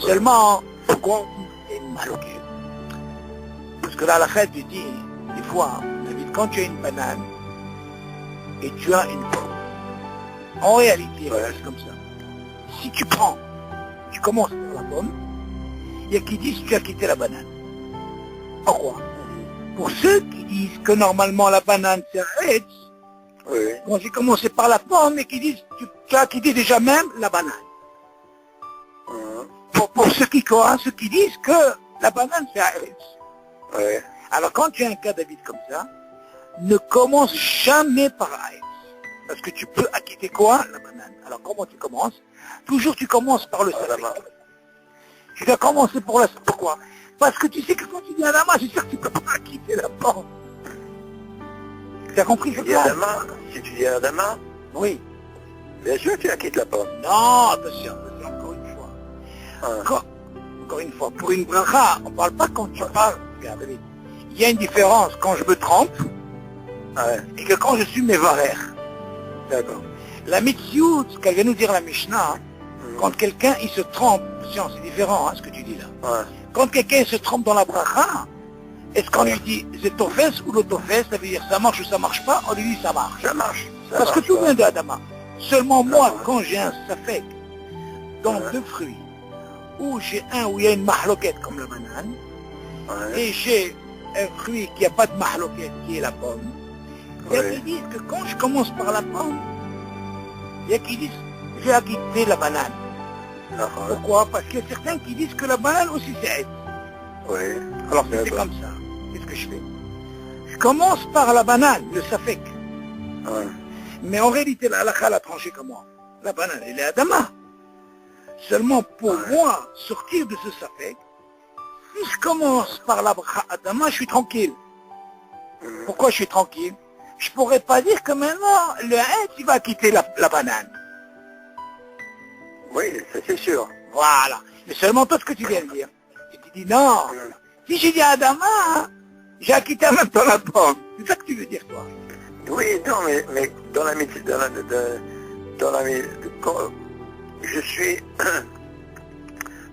Seulement, pourquoi il y a une maloquette? Parce que là, la fête, je dis, des fois, David, quand tu as une banane et tu as une pomme, en réalité, c'est comme ça. Si tu prends, tu commences par la pomme, il y a qui disent que tu as quitté la banane. Pourquoi? Pour ceux qui disent que normalement la banane c'est un Etz, Oui. quand j'ai commencé par la pomme et qui disent que tu as quitté déjà même la banane. Pour ceux qui croient, ceux qui disent que la banane c'est un Etz. Oui. Alors quand tu as un cas David comme ça, ne commence jamais par Etz. Parce que tu peux acquitter quoi? La banane. Alors comment tu commences? Toujours tu commences par le safek. Tu dois commencer pour la... Pourquoi? Parce que tu sais que quand tu dis Adama, c'est sûr que tu ne peux pas quitter la pomme. Tu as compris ce Si tu dis Adama, si tu dis Adama, oui. bien sûr tu acquittes la pomme. Non, attention, encore une fois. Encore une fois, pour une bracha, on ne parle pas quand tu parles. Regarde, David. Il y a une différence quand je me trompe et que quand je suis mévarer. D'accord. La mitziout, ce qu'elle vient nous dire la Mishnah, quand quelqu'un il se trompe, c'est différent ce que tu dis là. Ouais. Quand quelqu'un se trompe dans la bracha, est-ce qu'on lui dit c'est tofes ou l'autofes, ça veut dire ça marche ou ça marche pas, on lui dit ça marche. Ça marche. Parce que tout vient de Adama. Seulement moi, quand j'ai un safek dans deux fruits, où j'ai un où il y a une mahloquette comme la banane, et j'ai un fruit qui n'a pas de mahloquette qui est la pomme, il y a qui disent que quand je commence par la pomme, il y a qui disent j'ai acquitté la banane. Pourquoi? Parce qu'il y a certains qui disent que la banane aussi c'est Etz. Oui. Alors c'est comme ça. Qu'est-ce que je fais? Je commence par la banane, le safek. Mais en réalité, la halakha l'a tranché comme moi. La banane, elle est Adama. Seulement pour moi, sortir de ce safek, si je commence par la bracha Adama, je suis tranquille. Pourquoi je suis tranquille? Je pourrais pas dire que maintenant, le Etz, il va quitter la banane. Oui, ça c'est sûr. Voilà. Mais seulement toi, ce que tu viens de dire. Et tu dis non. Si j'ai dit Adama, j'ai quitté en même temps la pomme. C'est ça que tu veux dire, toi. Oui, non, mais dans la quand je suis...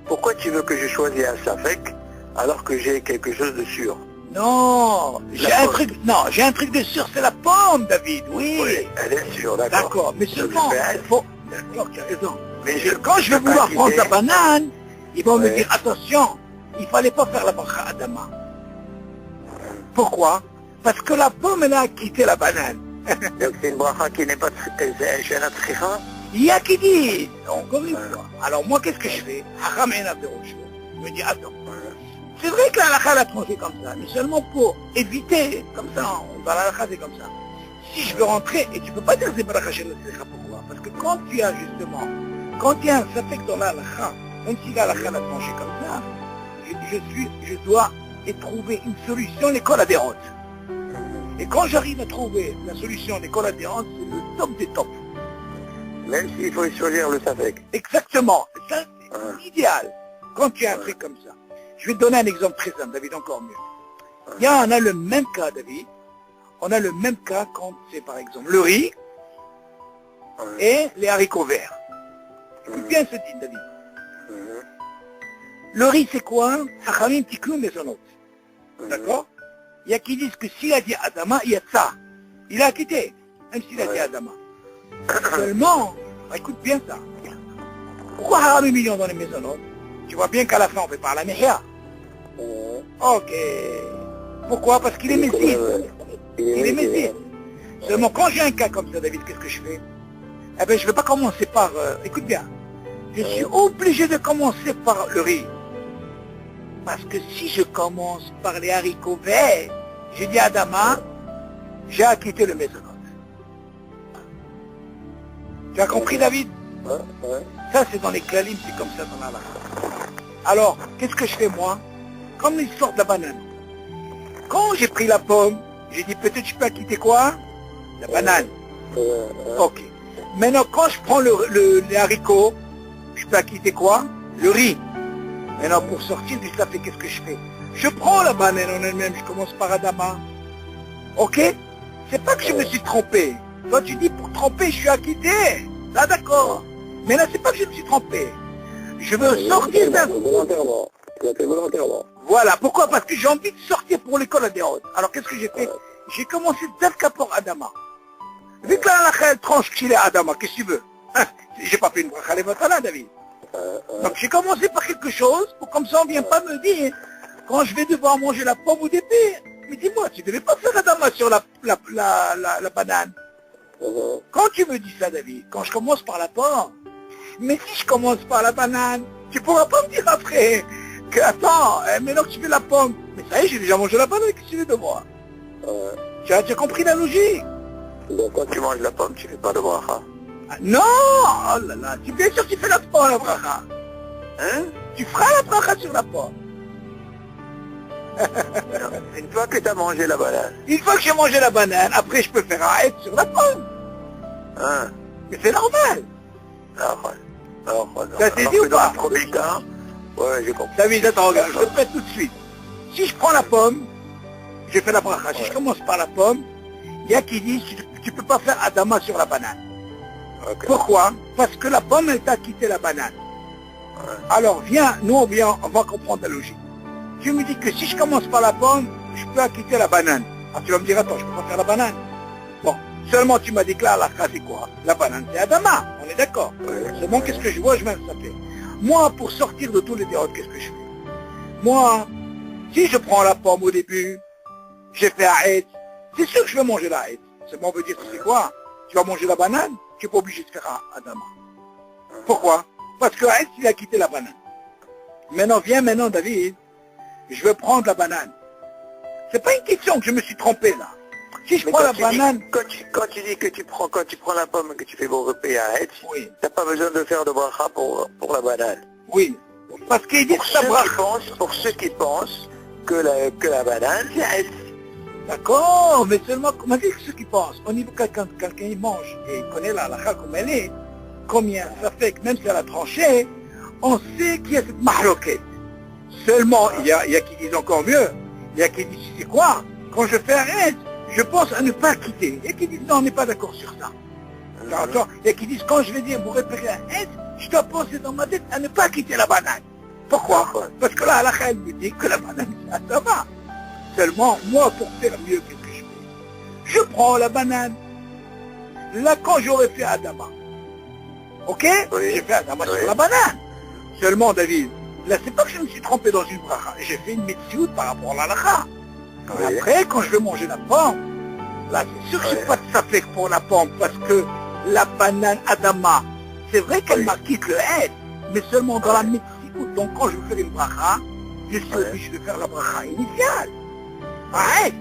Pourquoi tu veux que je choisisse un safek alors que j'ai quelque chose de sûr? Non, j'ai un truc, j'ai un truc de sûr, c'est la pomme, David, oui. Oui, elle est sûre, d'accord. D'accord, mais seulement, d'accord, tu as raison. Mais quand je vais vouloir prendre la banane, ils vont me dire, attention, il ne fallait pas faire la bracha Adama. Pourquoi? Parce que la pomme, elle a quitté la banane. Donc c'est une bracha qui n'est pas... C'est un shenat tricha? Il y a qui dit, encore une fois. Alors moi, qu'est-ce que je fais? Je me dis, attends. C'est vrai que la halakha l'a tranché comme ça, mais seulement pour éviter, comme ça, dans la halakha c'est comme ça. Si je veux rentrer, et tu ne peux pas dire c'est bracha shel tzricha, pourquoi? Parce que quand tu as justement, quand il y a un safek dans la halakha, même si la halakha l'a tranché comme ça, je dois trouver une solution, l'école adhérente. Et quand j'arrive à trouver la solution, l'école adhérente, c'est le top des tops. Même s'il faut choisir le safek. Exactement. Ça, c'est idéal. Quand tu as un truc comme ça. Je vais te donner un exemple très simple, David, encore mieux. On a le même cas, David. On a le même cas quand c'est, par exemple, le riz et les haricots verts. Écoute bien ce dit, David. Le riz, c'est quoi? Hachamim tiknu mezonot. D'accord? Il y a qui disent que s'il a dit Adama, il y a ça. Il a quitté, même s'il a dit Adama. Seulement, écoute bien ça. Pourquoi Hachamim millions dans les mezonot? Tu vois bien qu'à la fin, on fait par la mehia. Ok. Pourquoi? Parce qu'il est messie. Il est messie. Seulement, quand j'ai un cas comme ça, David, qu'est-ce que je fais? Eh bien, je ne vais pas commencer par... écoute bien. Je suis obligé de commencer par le riz. Parce que si je commence par les haricots verts, je dis à Adama, j'ai acquitté le mésonote. Tu as compris, David? Ça, c'est dans les klalim, c'est comme ça dans la halakha. Alors, qu'est-ce que je fais, moi? Comme l'histoire de la banane. Quand j'ai pris la pomme, j'ai dit, peut-être je peux acquitter quoi? La banane. Ok. Maintenant, quand je prends les haricots, je peux acquitter quoi? Le riz. Maintenant, pour sortir du safek, qu'est-ce que je fais? je prends la banane en elle-même, je commence par Adama. Ok? C'est pas que je me suis trompé. Toi tu dis pour tromper, je suis acquitté. Là d'accord. Mais là c'est pas que je me suis trompé. Je veux sortir d'un... Volontairement. Tu l'as fait volontairement. Voilà, pourquoi? Parce que j'ai envie de sortir pour l'école à des hautes. Alors qu'est-ce que j'ai fait? J'ai commencé d'Al pour Adama. Vu que là, la tranche qu'il est Adama, qu'est-ce que tu veux? J'ai pas fait une bracha levatala, David. Donc j'ai commencé par quelque chose, pour comme ça on vient pas me dire, quand je vais devoir manger la pomme au début, mais dis-moi, tu devais pas faire Adama sur la banane. Quand tu me dis ça, David, quand je commence par la pomme, mais si je commence par la banane, tu pourras pas me dire après que, attends, maintenant que tu fais la pomme, mais ça y est, j'ai déjà mangé la banane, qu'est-ce que tu veux de moi? Tu as compris la logique? Donc quand tu manges la pomme, tu fais pas de bracha. Ah, non, oh là là, bien sûr tu fais la pomme, la bracha. Hein? Tu feras la bracha sur la pomme. Une fois que tu as mangé la banane. Une fois que j'ai mangé la banane, après je peux faire un aide sur la pomme. Hein? Mais c'est normal. Ça t'est dit ou pas? Ouais, j'ai compris. David, attends, regarde, je te répète tout de suite. Si je prends la pomme, je fais la bracha. Si je commence par la pomme, il y a qui disent tu peux pas faire Adama sur la banane. Okay. Pourquoi? Parce que la pomme, elle t'a quitté la banane. Alors viens, on va comprendre la logique. Tu me dis que si je commence par la pomme, je peux acquitter la banane. Alors tu vas me dire, attends, je peux pas faire la banane. Bon, seulement tu m'as dit que là, la phrase c'est quoi? La banane c'est Adama, on est d'accord. Seulement qu'est-ce que je vois, je vais me saper. Moi, pour sortir de tous les déroutes, qu'est-ce que je fais? Moi, si je prends la pomme au début, j'ai fait Haït, c'est sûr que je vais manger la Haït. Seulement on veut dire, tu sais quoi? Tu vas manger la banane, tu n'es pas obligé de faire Adama. Pourquoi? Parce que Haït, il a quitté la banane. Maintenant, viens maintenant, David, je veux prendre la banane. C'est pas une question que je me suis trompé là. Si je prends la banane... Quand tu dis que quand tu prends la pomme et que tu fais vos repas à Haït, oui. Tu n'as pas besoin de faire de bracha pour la banane. Oui. Parce qu'il dit que pour ceux qui pensent que la banane, c'est Haït. D'accord, mais seulement, comment dire ceux qui pensent, au niveau quand quelqu'un il mange et il connaît la halakha comme elle est, combien ça fait que même si elle a tranché, on sait qu'il y a cette mahloquette. Seulement, il y a qui disent encore mieux, il y a qui disent, tu sais quoi, quand je fais arrête, je pense à ne pas quitter. Il y a qui disent, non, on n'est pas d'accord sur ça. Il y a qui disent, quand je vais dire, vous repérez arrête, je dois penser dans ma tête à ne pas quitter la banane. Pourquoi? Parce que là, halakha, elle me dit que la banane, ça va. Seulement, moi, pour faire mieux, qu'est-ce que je fais? Je prends la banane. Là, quand j'aurais fait Adama, ok? Oui. J'ai fait Adama sur la banane. Seulement, David, là, c'est pas que je me suis trompé dans une bracha. J'ai fait une médecine par rapport à la halakha. Après, quand je vais manger la pomme, là, c'est sûr que j'ai pas de safek pour la pomme, parce que la banane Adama, c'est vrai qu'elle m'a quitté le aide, mais seulement dans la médecine. Donc, quand je vais faire une bracha, je suis obligé de faire la bracha initiale. Arrête!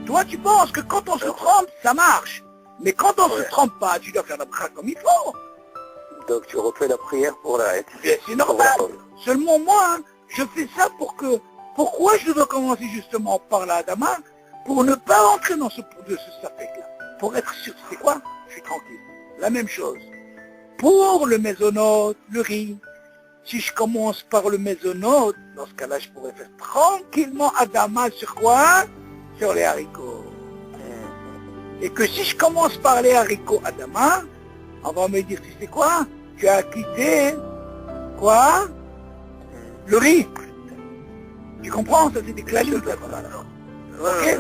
Toi, tu penses que quand on se trompe, ça marche. Mais quand on se trompe pas, tu dois faire la bracha comme il faut. Donc tu refais la prière pour la Haït. C'est normal. Seulement moi, je fais ça pour que... Pourquoi je dois commencer justement par la Adama? Pour ne pas entrer dans ce safek-là. Pour être sûr, c'est quoi? Je suis tranquille. La même chose. Pour le mésonote, le riz, si je commence par le mésonote, dans ce cas-là, je pourrais faire tranquillement Adama sur quoi? Sur les haricots. Et que si je commence par les haricots Adama, on va me dire, tu sais quoi? Tu as quitté, quoi? Le riz. Tu comprends? Ça, c'est des clashs. Ok?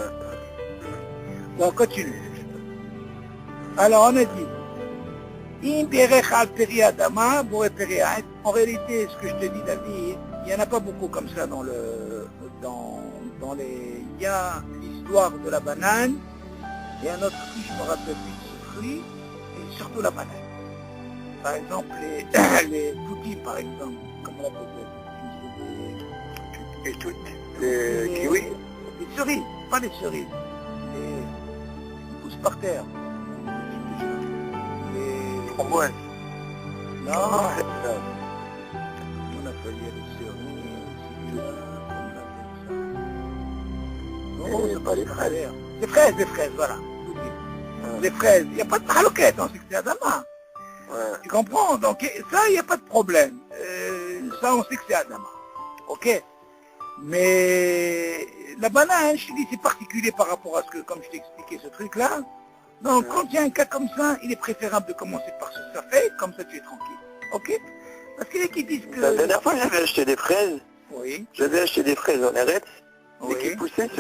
Donc, continue. Alors, on a dit, en réalité, ce que je te dis, David, il n'y en a pas beaucoup comme ça dans les... Il y a l'histoire de la banane, et un autre fruit, je me rappelle plus de ce fruit, et surtout la banane. Par exemple, les toutis, par exemple, comment on appelle ça? Les kiwis. Les cerises, pas les cerises. Ils poussent par terre. Framboise. Non. On appelle les cerises, comment on appelle ça? Non, c'est pas les fraises. Les fraises, voilà. Les fraises, il n'y a pas de mahaloquette, on sait que c'est Adama. Tu comprends? Donc ça, il n'y a pas de problème. Ça, on sait que c'est Adama. Ok? Mais la banane, je te dis, c'est particulier par rapport à ce que, comme je t'ai expliqué ce truc-là. Donc, quand il y a un cas comme ça, il est préférable de commencer par ce fait, comme ça tu es tranquille. Ok? Parce qu'il y a qui disent que... La dernière fois, j'avais acheté des fraises. Oui. J'avais acheté des fraises en arrête, Oui. et qui poussaient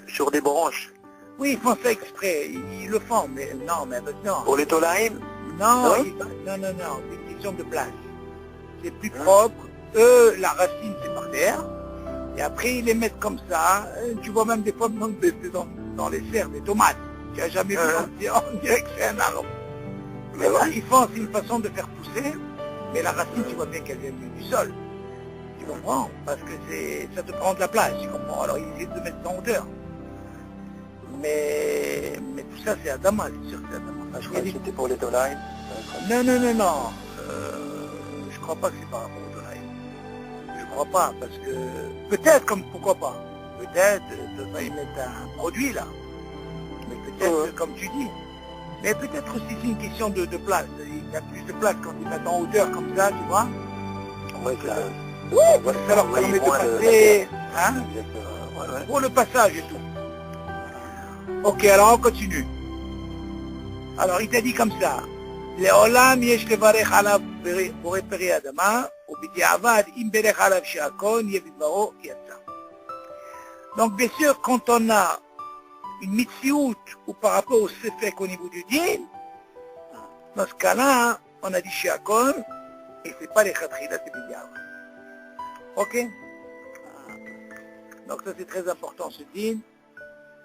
sur des branches. Oui, ils font ça exprès, ils le font, mais non, mais non. Pour les tolaïm? Non, Non, c'est une question de place. C'est plus propre. Eux, la racine, c'est par terre. Et après, ils les mettent comme ça. Tu vois même des fois dans les serres des tomates. Tu n'as jamais vu, on dirait que c'est un arbre. Mais là, ils font, c'est une façon de faire pousser. Mais la racine, tu vois bien qu'elle vient du sol. Tu comprends? Parce que ça te prend de la place, tu comprends? Alors, ils essaient de mettre ça en hauteur. Mais tout ça, c'est Adama, c'est sûr que c'est Adama. Je crois que c'était pour les tolaïm. Non. Je crois pas que c'est par rapport au tolaïm. Je crois pas, parce que... Peut-être, comme pourquoi pas. Peut-être, ça va y mettre un produit, là. Mais peut-être, comme tu dis. Mais peut-être aussi, c'est une question de place. Il y a plus de place quand ils mettent en hauteur comme ça, tu vois. Ouais, Oui, ça leur permet de passer, hein, pour le passage et tout. Ok, alors on continue. Alors il t'a dit comme ça. לעולם יש לברך עליו בורא פרי אדמה, ובדיעבד אם ברך עליו שהכל יהיה בדברו יצא. Donc bien sûr, quand on a une mitziout ou par rapport au sefek au niveau du din, dans ce cas-là, on a dit שהכל, et c'est pas les khatkhila, c'est bidiavad. Ok? Donc ça c'est très important ce din.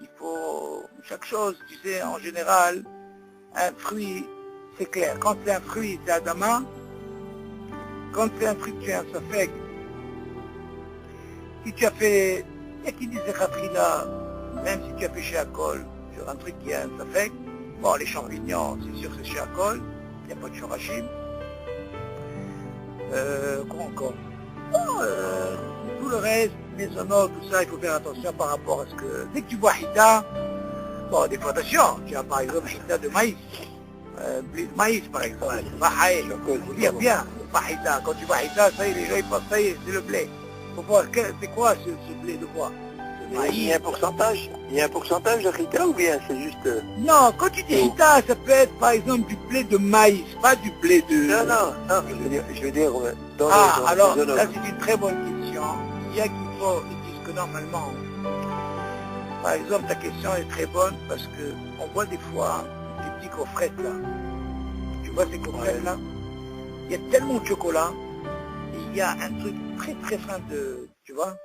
Il faut, chaque chose, tu sais, en général, un fruit, c'est clair. Quand c'est un fruit, c'est Adama. Quand c'est un fruit, tu as un safek. Si tu as fait, il y a qui disent là, même si tu as fait chez Akol, sur un truc qui a un safek, bon, les champignons, c'est sûr que c'est chez Akol, il n'y a pas de shorashim. Quoi encore? Bon, tout le reste, mésonotes, tout ça, il faut faire attention par rapport à ce que... Dès que tu vois Hita, bon, des fois attention, tu as par exemple Hita de maïs, blé de maïs par exemple, pas haï, il faut dire bien, pas Hita. Quand tu vois Hita, ça y est, les gens ils pensent, ça y est, c'est le blé. Faut voir, c'est quoi ce blé de quoi? Il y a un pourcentage? Il y a un pourcentage de Hita ou bien c'est juste... Non, quand tu dis Hita, ça peut être par exemple du blé de maïs, pas du blé de... Non, je veux dire dans alors, les là c'est une très bonne question. Il y a qui ils disent que normalement, par exemple, ta question est très bonne parce que on voit des fois des petits coffrettes là. Tu vois ces coffrettes là? Il y a tellement de chocolat et il y a un truc très très fin de... Tu vois?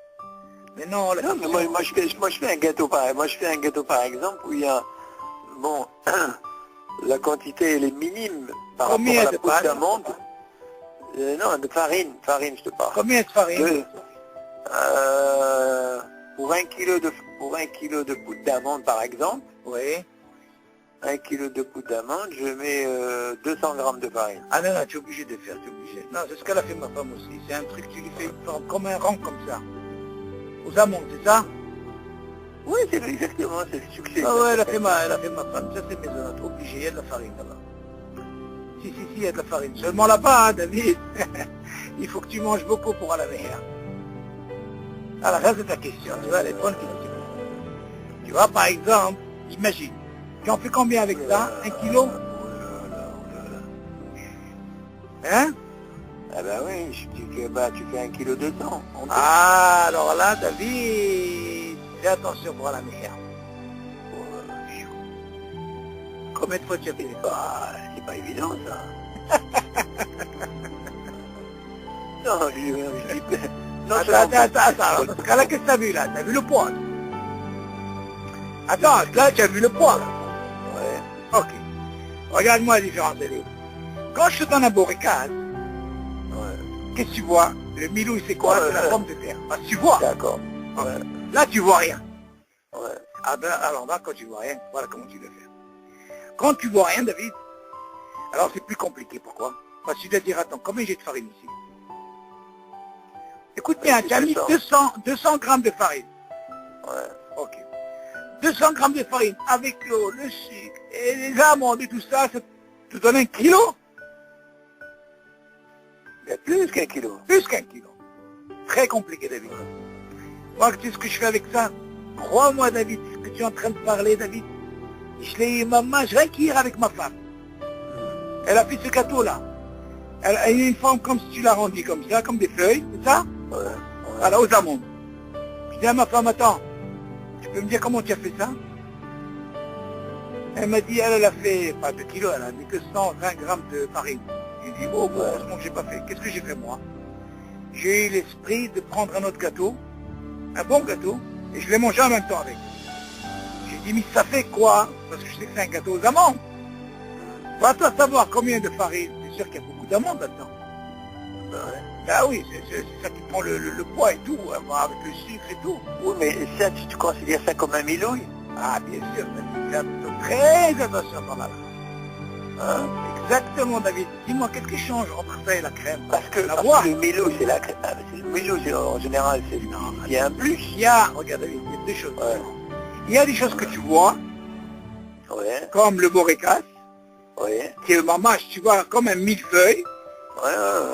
Mais non, la question... mais moi je fais un gâteau pareil. Moi je fais un gâteau par exemple où il y a... Bon, la quantité elle est minime par rapport à la poudre d'amande. Non, de farine, je te parle. Combien de farine? Pour un kilo de poudre d'amande par exemple, oui. 1 kilo de poudre d'amande, je mets 200 grammes de farine. Ah non, tu es obligé de faire, tu es obligé. Non, c'est ce qu'elle a fait ma femme aussi. C'est un truc, tu lui fais une forme comme un rang comme ça. Aux amandes, c'est ça? Oui, c'est exactement, c'est le succès. Ah ouais, elle a fait ma femme. Ça c'est maisonnette, obligé, il y a de la farine là-bas. Si, il y a de la farine. Seulement là-bas, hein, David. Il faut que tu manges beaucoup pour aller à la mer. Alors ça c'est ta question, tu vois, elle est bonne question. Tu vois, par exemple, imagine, tu en fais combien avec ça? 1 kilo? Hein? Ah bah oui, tu fais 1 kilo 200. Ah, alors là, David, fais attention pour la mer. Combien de fois tu as fait c'est pas évident ça. Non, je dis... Attends, dans ce cas-là, qu'est-ce que t'as vu là? T'as vu le poids? Attends, là, tu as vu le poids? Ouais. Ok. Regarde-moi la différence, elle est où? Quand je te donne un boricade, qu'est-ce que tu vois? Le milou, c'est quoi? C'est la forme de terre. Ah, tu vois? D'accord. Ouais. Là, tu vois rien. Ouais. Ah ben, alors là, quand tu vois rien, voilà comment tu le fais. Quand tu vois rien, David, alors c'est plus compliqué. Pourquoi? Parce que tu dois dire, attends, combien j'ai de farine ici? Écoute bien, tu as mis 200 grammes de farine. Ouais. Ok. 200 grammes de farine avec l'eau, le sucre et les amandes et tout ça, ça te donne 1 kilo? Il y a plus qu'1 kilo. Plus qu'1 kilo. Très compliqué, David. Moi, tu sais ce que je fais avec ça? Crois-moi, David, ce que tu es en train de parler, David. Je l'ai, maman, je réquière avec ma femme. Elle a fait ce gâteau-là. Elle a une forme comme si tu l'as rendu comme ça, comme des feuilles, c'est ça? Ouais. Voilà, aux amandes. Je dis à ma femme, attends, tu peux me dire comment tu as fait ça? Elle m'a dit, elle a fait, pas 2 kilos, elle a mis que 120 grammes de farine. J'ai dit, oh, bon, heureusement que j'ai pas fait. Qu'est-ce que j'ai fait, moi? J'ai eu l'esprit de prendre un autre gâteau, un bon gâteau, et je l'ai mangé en même temps avec. J'ai dit, mais ça fait quoi? Parce que je sais que c'est un gâteau aux amandes. Va-toi savoir combien de farine. C'est sûr qu'il y a beaucoup d'amandes là-dedans. Ben oui, c'est ça qui prend le poids et tout, avec le sucre et tout. Oui, mais ça, tu considères ça comme un milouille? Ah, bien sûr, David, très attention par là. Hein? Exactement, David. Dis-moi, qu'est-ce qui change entre ça et la crème? Parce que le milouille, c'est la crème. Le milouille, en général, c'est il y a un plus. Regarde, David, il y a deux choses. Ouais. Il y a des choses que tu vois, comme le borécas, qui est ma mâche, tu vois, comme un millefeuille.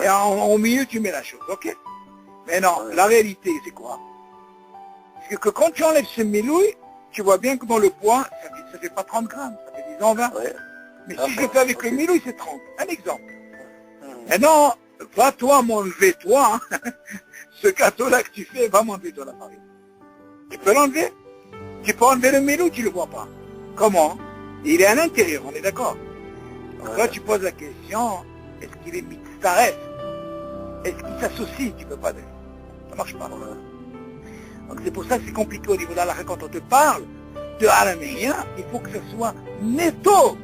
Et au milieu, tu mets la chose, ok? Mais non, la réalité, c'est quoi? C'est que quand tu enlèves ce milouille, tu vois bien que dans le poids, ça fait pas 30 grammes, ça fait disons 20. Mais si je le fais avec le milouille, c'est 30. Un exemple. Maintenant, va toi m'enlever, toi, ce gâteau-là que tu fais, va m'enlever toi la farine. Tu peux l'enlever? Tu peux enlever le milouille, tu le vois pas. Comment? Il est à l'intérieur, on est d'accord? Là, tu poses la question, est-ce qu'il est mitzaref? Est-ce qu'il s'associe? Tu peux pas dire. Ça marche pas. Donc c'est pour ça que c'est compliqué au niveau de la halakha. Quand on te parle de Alamia, il faut que ce soit netto.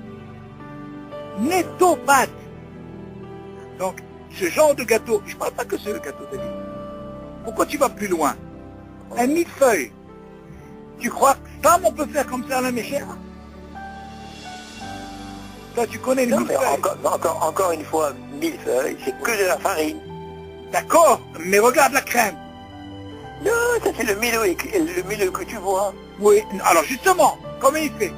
Netto pâte. Donc, ce genre de gâteau, je ne parle pas que c'est le gâteau de vie. Pourquoi tu vas plus loin? Un millefeuille. Tu crois que ça, on peut faire comme ça à la méchère? Toi, tu connais le millefeuille. Encore une fois, millefeuille, c'est que de la farine. D'accord, mais regarde la crème. Non, ça c'est le milouille que tu vois. Oui, alors justement, comment il fait?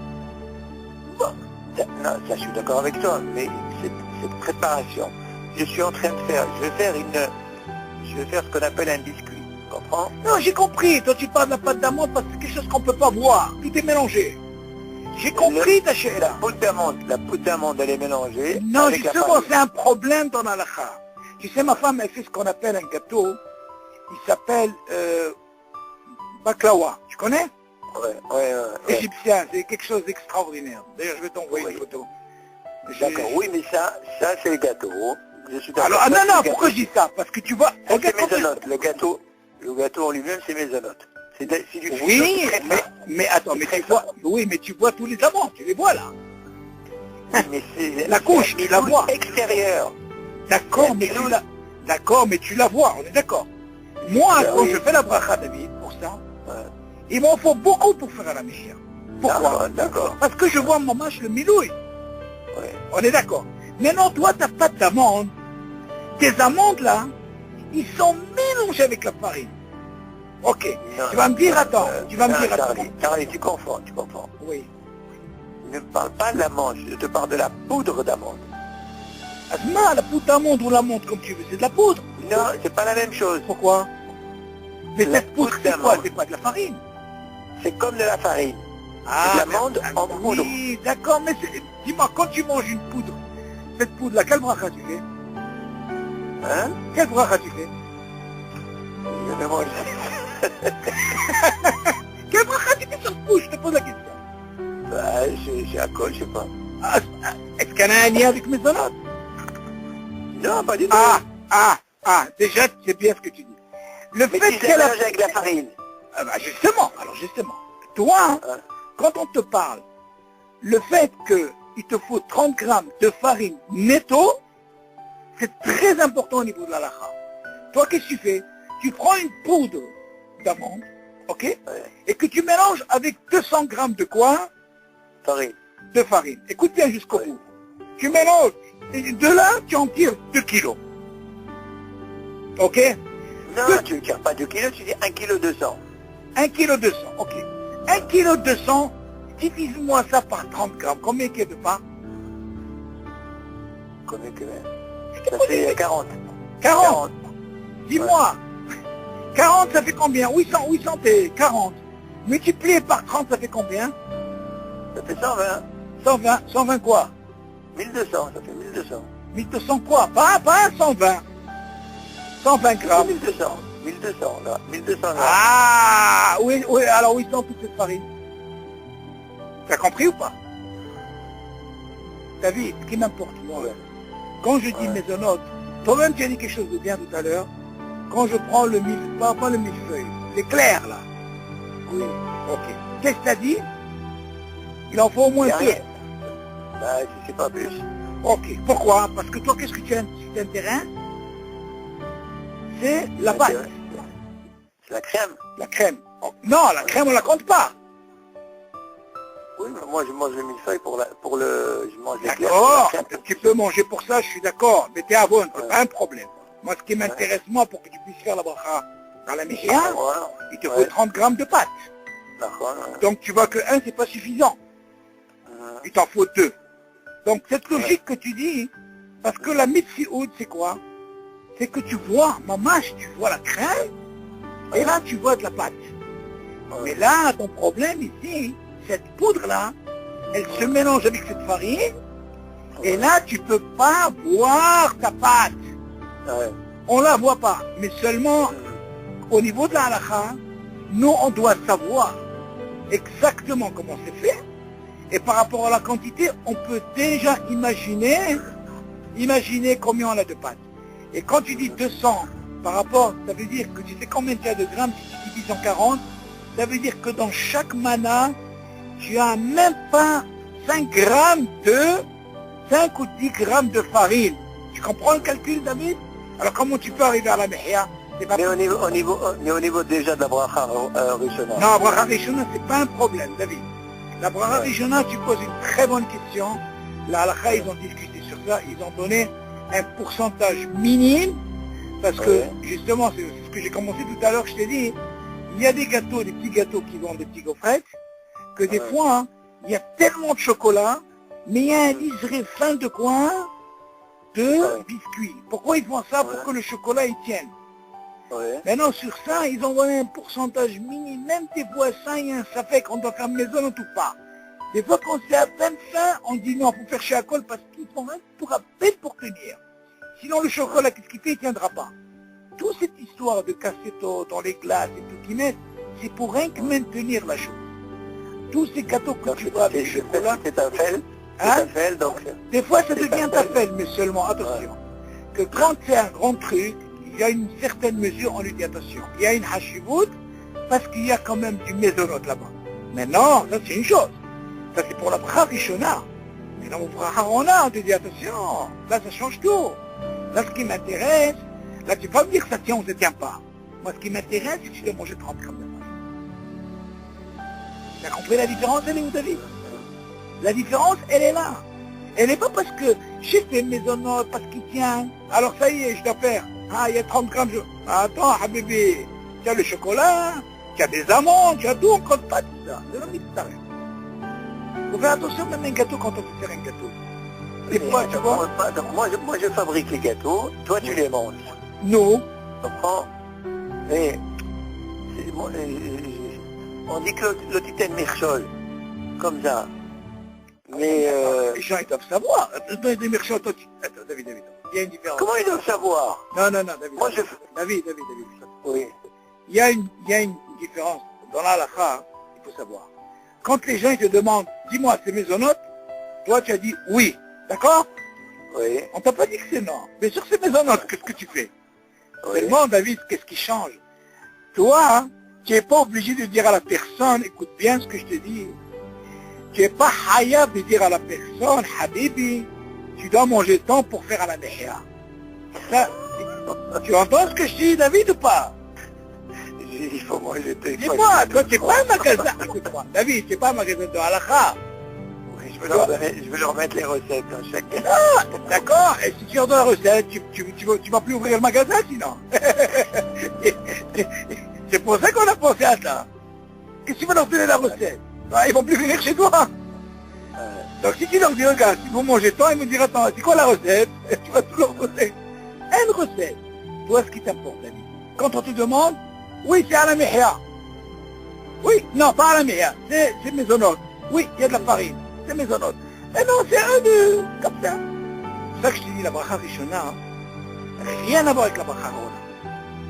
Bon, ça je suis d'accord avec toi, mais cette préparation, je suis en train de faire, je vais faire ce qu'on appelle un biscuit, tu comprends? Non, j'ai compris, toi tu parles de la pâte d'amande parce que c'est quelque chose qu'on ne peut pas voir, tout est mélangé. J'ai compris ta chérie. La poudre d'amande, elle est mélangée. Non, justement, c'est un problème dans la halakha. Tu sais, ma femme, elle fait ce qu'on appelle un gâteau. Il s'appelle baklawa. Tu connais? Ouais. Égyptien, c'est quelque chose d'extraordinaire. D'ailleurs, je vais t'envoyer une photo. D'accord, oui, mais ça c'est le gâteau. Je suis alors, non, pourquoi je dis ça? Parce que tu vois... C'est mésonote. Le gâteau en lui-même, c'est mésonote. Oui, mais attends, mais tu vois... Oui, mais tu vois tous les amandes, tu les vois là. Mais c'est la couche, tu la vois. Extérieure. D'accord, mais tu la vois, on est d'accord. Moi, quand je fais la bracha, David, pour ça, il m'en faut beaucoup pour faire la méchère. Pourquoi? D'accord. Parce que je vois mon mâche le milouille. On est d'accord. Maintenant, toi, ta pâte d'amande, tes amandes là, ils sont mélangés avec la farine. Ok. Tu vas me dire, attends. Charlie, tu confonds. Oui. Ne me parle pas de l'amande, je te parle de la poudre d'amande. Asma, la poudre d'amande ou l'amande comme tu veux, c'est de la poudre. Non, c'est pas la même chose. Pourquoi? Mais cette poudre, c'est quoi? C'est pas de la farine. C'est comme de la farine. C'est de l'amande en poudre. Oui, d'accord, mais dis-moi, quand tu manges une poudre, cette poudre-là, quelle bracha tu fais? Hein? Quelle bracha tu fais? Je vais manger. Quelle bracha tu fais sur ce pouce? Je te pose la question. Bah, j'ai un col, je sais pas. Est-ce qu'elle a un lien avec mes zonotes? Non, pas du tout. Déjà, c'est bien ce que tu dis. Le mais fait qu'elle a... avec la farine. Justement, toi, quand on te parle, le fait qu'il te faut 30 grammes de farine netto, c'est très important au niveau de la halakha. Toi, qu'est-ce que tu fais? Tu prends une poudre d'amande, ok? Et que tu mélanges avec 200 grammes de quoi? Farine. De farine. Écoute bien jusqu'au bout. Tu mélanges. Et de là, tu en tires 2 kilos. Ok? Non, tu ne tires pas 2 kilos, tu dis 1 kg 200. 1 kg 200, ok. 1 kg 200, divise-moi ça par 30 grammes. Combien qu'il y a de pain? Combien que ça fait 40. 40. Dis-moi, 40, ça fait combien? 800 et 40. Multiplié par 30, ça fait combien? Ça fait 120. 120 quoi? 1200, ça fait 1200. 1200 quoi? Pas 120. 120 grammes. 1200, là. 1200 grammes. Ah, oui, alors où sont toute cette farine? T'as compris ou pas? David, ce qui m'importe, moi, quand je dis mésonote, toi-même tu as dit quelque chose de bien tout à l'heure, quand je prends le pas le millefeuille, l'éclair là. Oui, ok. Qu'est-ce que t'as dit? Il en faut au moins deux. Bah, si c'est pas plus. Ok, pourquoi? Parce que toi, qu'est-ce que tu as t'intéresse? C'est la pâte. C'est la crème. La crème. Oh, non, la crème, on la compte pas. Oui, mais moi je mange le millefeuille je mange l'éclair. D'accord, tu peux manger pour ça, je suis d'accord, mais t'es à bonne, c'est pas un problème. Moi, ce qui m'intéresse, moi, pour que tu puisses faire la bracha dans la mihia, il te faut 30 grammes de pâte. D'accord. Donc tu vois que 1, c'est pas suffisant. Il t'en faut 2. Donc cette logique que tu dis, parce que la mitzioud, c'est quoi? C'est que tu vois, mamache, tu vois la crème, et là tu vois de la pâte. Mais là, ton problème ici, cette poudre-là, elle se mélange avec cette farine, et là, tu peux pas voir ta pâte. On la voit pas, mais seulement au niveau de la halakha, nous, on doit savoir exactement comment c'est fait, et par rapport à la quantité, on peut déjà imaginer combien on a de pâte. Et quand tu dis 200 par rapport, ça veut dire que tu sais combien tu as de grammes, si tu divises en 40, ça veut dire que dans chaque mana, tu as même pas 5 ou 10 grammes de farine. Tu comprends le calcul, David? Alors comment tu peux arriver à la mihia? Mais au niveau déjà de la bracha rishona. Non, la bracha rishona, c'est pas un problème, David. La bracha rishona, tu poses une très bonne question. La halakha, ils ont discuté sur ça, ils ont donné un pourcentage minime, parce que justement, c'est ce que j'ai commencé tout à l'heure, je t'ai dit, il y a des gâteaux, des petits gâteaux qui vendent des petits gaufrettes, que des fois, il y a tellement de chocolat, mais il y a un liseré fin de quoi? De biscuits. Pourquoi ils font ça? Pour que le chocolat il tienne. Maintenant, sur ça, ils ont donné un pourcentage minime. Même des fois, ça, il y a un safek qu'on doit faire maison ou tout pas. Des fois, quand c'est à peine fin, on dit non, il faut faire chez Akol parce qu'ils font un pour à peine pour tenir. Sinon, le chocolat, qu'est-ce qu'il fait? Il ne tiendra pas. Toute cette histoire de cassetto dans les glaces et tout qu'ils mettent, c'est pour rien que maintenir la chose. Tous ces gâteaux que tu vois avec le chocolat... C'est un fel. Donc... Des fois, ça devient un fel, mais seulement, attention, que quand c'est un grand truc, il y a une certaine mesure, on lui dit attention. Il y a une hashivut, parce qu'il y a quand même du mésonote là-bas. Maintenant, ça c'est une chose. Ça c'est pour la bracha rishona. Mais dans le bracha rona, on te dit attention, là ça change tout. Là ce qui m'intéresse, là tu vas me dire que ça tient ou ça ne tient pas. Moi ce qui m'intéresse, c'est que tu dois manger 30 grammes de farine. Tu as compris la différence, elle est où, David? La différence, elle est là. Elle n'est pas parce que j'ai fait mésonote, parce qu'il tient. Alors ça y est, je dois faire. Ah, il y a 30 grammes. Attends, habibi, tu as le chocolat, tu as des amandes, tu as tout, on ne compte pas tout ça. C'est la mystère. Il faut faire attention même à un gâteau quand on veut faire un gâteau. Des fois, tu vois. Moi, je fabrique les gâteaux, toi, tu les manges. Nous. Tu comprends? Mais, on dit que le titan mirchol, comme ça. Mais les gens, ils doivent savoir. Des mirchol, toi, attends, David. Il y a une différence. Comment ils doivent savoir? Non, David. Moi, David. Oui. Il y a une différence. Dans la halakha, il faut savoir. Quand les gens ils te demandent, dis-moi, c'est mésonote, toi tu as dit oui. D'accord? Oui. On t'a pas dit que c'est non. Bien sûr c'est mésonote, qu'est-ce que tu fais? Seulement, David, qu'est-ce qui change? Toi, tu n'es pas obligé de dire à la personne, écoute bien ce que je te dis. Tu n'es pas hayab de dire à la personne, habibi, tu dois manger tant pour faire à la mihia. Ça, tu entends ce que je dis, David, ou pas? Il faut manger. Dis-moi, toi, tu n'es pas un magasin. Écoute-moi, David, tu n'es pas un magasin de halakha. Oui, je vais leur mettre les recettes dans chaque... Ah, d'accord. Et si tu leur donnes la recette, tu vas plus ouvrir le magasin, sinon. C'est pour ça qu'on a pensé à ça. Qu'est-ce que tu vas leur donner la recette? Ils vont plus venir chez toi. Donc si tu leur dis, regarde, si vous mangez tant, ils me diront, attends, c'est quoi la recette? Tu vas tout leur donner. Une recette. Toi, ce qui t'importe, David. Quand on te demande, Oui, c'est à la mihya. Oui, non, pas à la mihya, c'est maisonnote. Oui, il y a de la farine, c'est maisonnote. Mais non, c'est un de... comme ça. C'est ça que je te dis, la bracha rishona, rien à voir avec la bracha rona.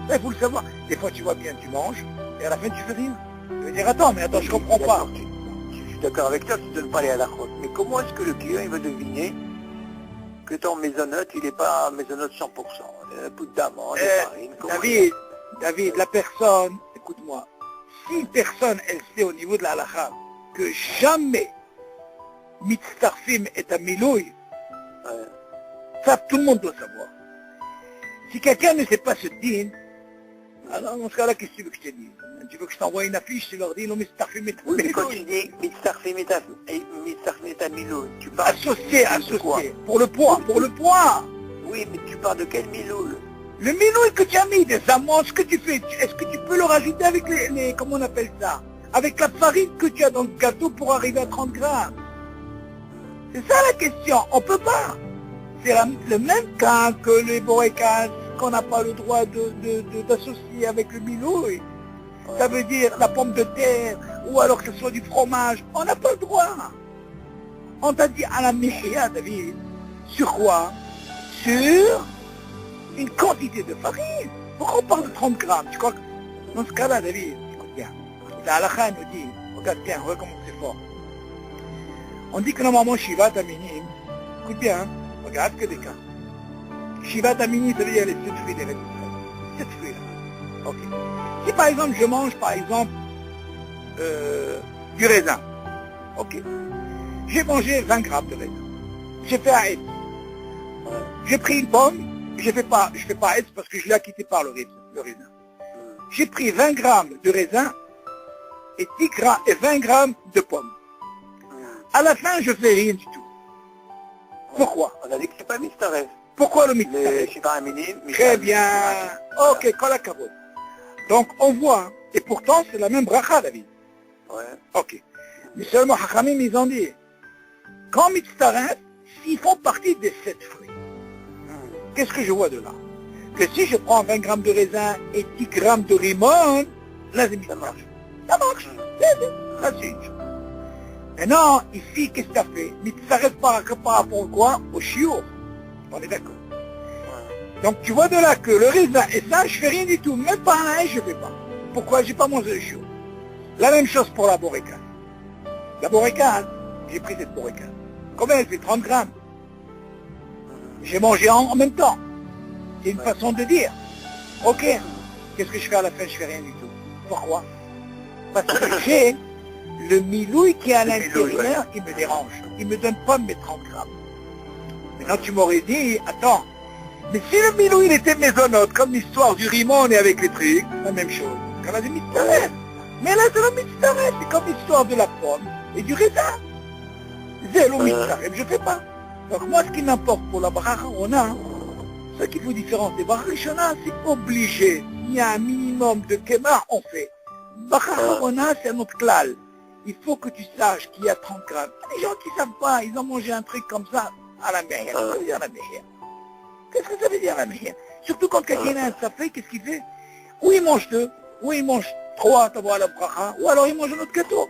Ça, il faut le savoir. Des fois, tu vois bien, tu manges, et à la fin, tu fais rien. Tu vas dire, attends, mais attends, je comprends pas. Je suis d'accord avec toi, tu ne donnes pas les halachot. Mais comment est-ce que le client, il va deviner que ton maisonnote, il n'est pas maisonnote 100%? Un bout d'amande, de farine. David, la personne, écoute-moi, si une personne, elle sait au niveau de la halacha que jamais mitztarfim est un milouï, ça tout le monde doit savoir. Si quelqu'un ne sait pas ce din, alors dans ce cas-là, qu'est-ce que tu veux que je te dise? Tu veux que je t'envoie une affiche, tu leur dis non mitztarfim est un milouï. Oui, mais quand tu dis mitztarfim est un milouï, tu parles... Associé, pour le poids. Oui, mais tu parles de quel milouï? Le milouï que tu as mis, des amandes, ce que tu fais, est-ce que tu peux le rajouter avec les comment on appelle ça? Avec la farine que tu as dans le gâteau pour arriver à 30 grammes. C'est ça la question, on peut pas. C'est le même cas que les borékas, qu'on n'a pas le droit d'associer avec le milouï. Ça veut dire la pomme de terre, ou alors que ce soit du fromage, on n'a pas le droit. On t'a dit à la mihya, David, sur quoi? Sur une quantité de farine. Pourquoi on parle de 30 grammes? Tu crois que dans ce cas-là, David, écoute bien, la halakha nous dit, regarde bien, regarde comment c'est fort. On dit que normalement, Shiva Taminim, écoute bien, hein, regarde que des cas. Shiva Taminim, ça veut dire les 7 fruits des rêves. 7 fruits là. Ok. Si par exemple, je mange par exemple du raisin, ok. J'ai mangé 20 grammes de raisin. J'ai fait un S. J'ai pris une pomme. Je fais pas S parce que je l'ai acquitté par le raisin. J'ai pris 20 grammes de raisin et 20 grammes de pommes. À la fin, je fais rien du tout. Pourquoi? On a dit que c'est pas mitzaref. Pourquoi le mitzaref? Très bien. Ok, kol hakavod. Donc on voit, et pourtant c'est la même bracha, David. Ouais. Ok. Mais seulement Hachamim, ils ont dit, quand mitzaref, s'ils font partie des 7 fruits. Qu'est-ce que je vois de là? Que si je prends 20 grammes de raisin et 10 grammes de limon, là c'est mitzaref. Ça marche. Ça suit. Maintenant, ici, qu'est-ce que tu as fait? Mitzaref par rapport à quoi? Au shiur. On est d'accord. Donc tu vois de là que le raisin et ça, je fais rien du tout. Même pas un, je fais pas. Pourquoi? J'ai pas mangé le shiur. La même chose pour la boréka. La boréka, j'ai pris cette boréka. Combien elle fait? 30 grammes. J'ai mangé en même temps. C'est une façon de dire. Ok. Qu'est-ce que je fais à la fin? Je fais rien du tout. Pourquoi? Parce que j'ai le milouï qui est à l'intérieur qui me dérange. Il me donne pas mes 30 grammes. Maintenant tu m'aurais dit, attends, mais si le milouï il était maisonnote, comme l'histoire du rimon et avec les trucs, la même chose. Quand on a dit mitzaref. Mais là c'est le mitzaref, c'est comme l'histoire de la pomme et du raisin. C'est le mitzaref, je fais pas. Donc moi ce qui m'importe pour la bracha rona, ce qu'il faut différencier. Bracha rishona, c'est obligé. Il y a un minimum de kemar, on fait. Bracha rona, c'est un autre klal. Il faut que tu saches qu'il y a 30 grammes. Il y a des gens qui ne savent pas, ils ont mangé un truc comme ça à la mehia. Ça veut dire la mehia. Qu'est-ce que ça veut dire la mehia? Surtout quand quelqu'un a un safé, qu'est-ce qu'il fait? Ou il mange 2, ou il mange 3, t'as la bracha, ou alors il mange un autre gâteau.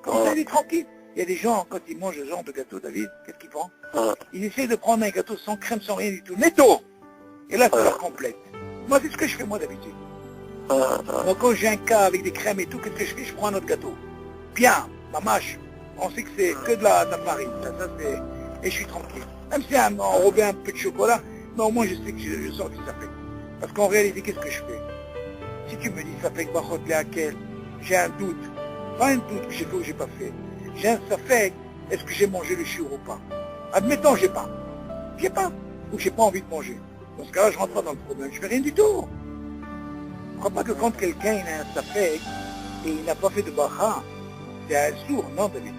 Comme ça, il est tranquille. Il y a des gens, quand ils mangent ce genre de gâteau, David, qu'est-ce qu'ils font? Ils essaient de prendre un gâteau sans crème, sans rien du tout, netto. Et là, ça leur complète. Moi, c'est ce que je fais moi d'habitude. Moi, quand j'ai un cas avec des crèmes et tout, qu'est-ce que je fais? Je prends un autre gâteau. Bien, ma mâche, on sait que c'est que de la farine, ça c'est, et je suis tranquille. Même si on enrobé un peu de chocolat, mais au moins je sais que je sors du safek. Parce qu'en réalité, qu'est-ce que je fais? Si tu me dis safek bachot leakel, j'ai un doute, pas un doute que j'ai fait ou que j'ai pas fait. J'ai un safek, est-ce que j'ai mangé le shiur ou pas? Admettons, j'ai pas, ou j'ai pas envie de manger. Dans ce cas-là, je rentre pas dans le problème, je fais rien du tout. Je crois pas que quand quelqu'un il a un safek et il n'a pas fait de bacha, c'est un sourd, non, David?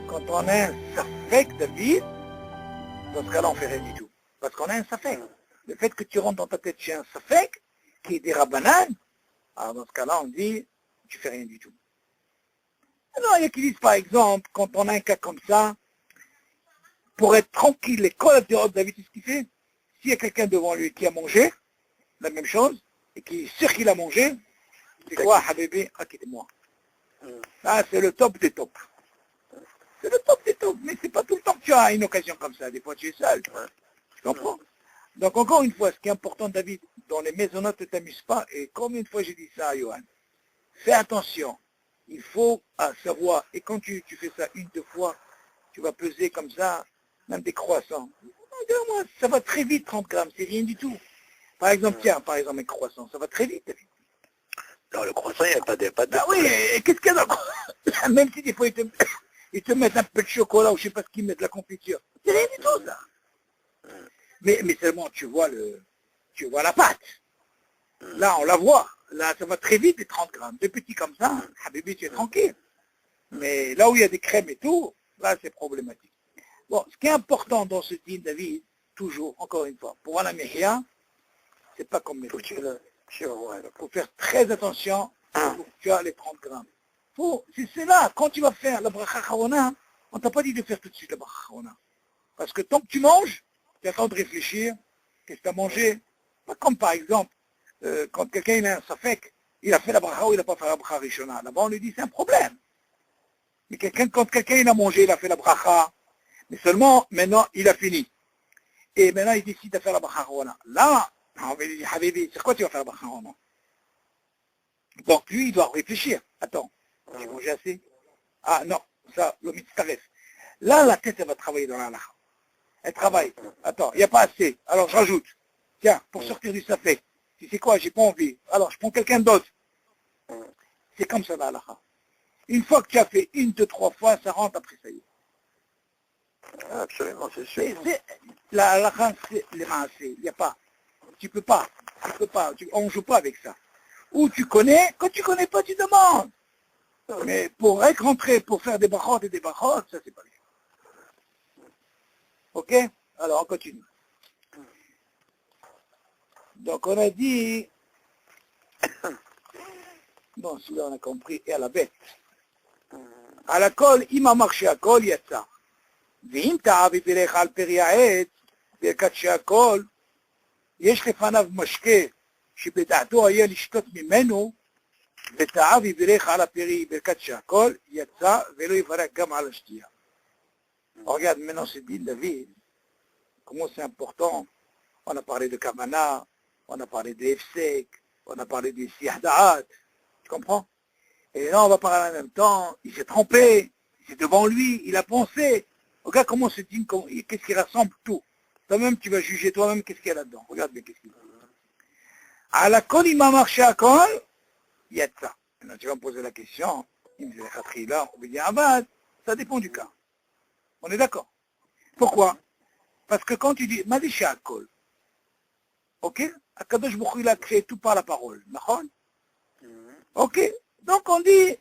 Quand on a un safek, David, dans ce cas-là, on fait rien du tout. Parce qu'on a un safek. Le fait que tu rentres dans ta tête chez un safek, qui est des rabbanan, alors dans ce cas-là, on dit, tu fais rien du tout. Alors, il y a qui disent, par exemple, quand on a un cas comme ça, pour être tranquille, les collatéros de David, c'est ce qu'il fait. S'il y a quelqu'un devant lui qui a mangé, la même chose, et qui est sûr qu'il a mangé, c'est quoi, Habibi? Quittez-moi. Ah, c'est le top des tops. C'est le top des tops, mais c'est pas tout le temps que tu as une occasion comme ça. Des fois, tu es seul. Tu comprends? Donc, encore une fois, ce qui est important, David, dans les maisonnettes, ne t'amuse pas. Et combien de fois j'ai dit ça à Johan? Fais attention. Il faut savoir. Et quand tu fais ça une, deux fois, tu vas peser comme ça, même des croissants. Moi, ça va très vite, 30 grammes. C'est rien du tout. Par exemple, tiens, par exemple, un croissant, ça va très vite, David. Non, le croissant, il n'y a pas de... Bah oui, et qu'est-ce qu'il y a dans... Même si des fois, ils te mettent un peu de chocolat ou je sais pas ce qu'ils mettent, de la confiture. C'est rien du tout, ça. Mais seulement, tu vois la pâte. Là, on la voit. Là, ça va très vite, les 30 grammes. Des petits comme ça, Habibi, tu es tranquille. Mais là où il y a des crèmes et tout, là, c'est problématique. Bon, ce qui est important dans ce dîner, David, toujours, encore une fois, pour un américain, c'est pas comme mes il faut faire très attention pour que tu as les 30 grammes. C'est là, quand tu vas faire la bracha harona, on t'a pas dit de faire tout de suite la bracha harona. Parce que tant que tu manges, tu as le temps de réfléchir, qu'est-ce que tu as mangé. Pas comme par exemple, quand quelqu'un il a un safek, il a fait la bracha ou il n'a pas fait la bracha rishona. Là-bas on lui dit c'est un problème. Mais quand quelqu'un il a mangé, il a fait la bracha, mais seulement maintenant il a fini. Et maintenant il décide de faire la bracha harona. Là, on va lui dire, Habibi, c'est quoi tu vas faire la bracha harona? Donc lui il doit réfléchir. Attends, j'ai mangé assez? Ah non, ça, le mitzaref. Là la tête elle va travailler dans la halakha. Elle travaille. Attends, il n'y a pas assez. Alors je rajoute. Tiens, pour sortir du safek. Tu sais quoi, j'ai pas envie. Alors je prends quelqu'un d'autre. C'est comme ça la halakha. Une fois que tu as fait une, deux, trois fois, ça rentre après ça y est. Absolument, c'est sûr. La halakha, c'est les maasé. Il n'y a pas. Tu peux pas. On ne joue pas avec ça. Ou tu connais, quand tu connais pas, tu demandes. Mais pour être rentré, pour faire des brachot et des brachot, ça c'est pas bien. Ok? Alors on continue. Donc on a dit, bon celui-là on a compris, et à la bête. À la colle, il m'a marché à colle, il y a ça. ואם טעה ובירך על פרי העץ, ברכת שהכל, יש לפניו משקה שבדעתו היה לשתות ממנו, וטעה ובירך על הפרי ברכת שהכל, יצא ולא יברך גם על השתייה. Regarde, maintenant c'est dit David, comment c'est important. On a parlé de Kavana, on a parlé de Efsek, on a parlé de Siahdaat, tu comprends? Et là on va parler en même temps, il s'est trompé, c'est devant lui, il a pensé. Regarde comment c'est dit, qu'est-ce qui rassemble tout. Toi-même tu vas juger toi-même qu'est-ce qu'il y a là-dedans. Regarde bien qu'est-ce qu'il y a. À la kol, il m'a marché à kol, il y a ça. Maintenant tu vas me poser la question, il me dit là, on va dire Avad, ça dépend du cas. On est d'accord? Pourquoi? Parce que quand tu dis, Malisha Akol, ok? Akadosh Baruch Hu, il a créé tout par la parole. D'accord? Ok? Donc on dit,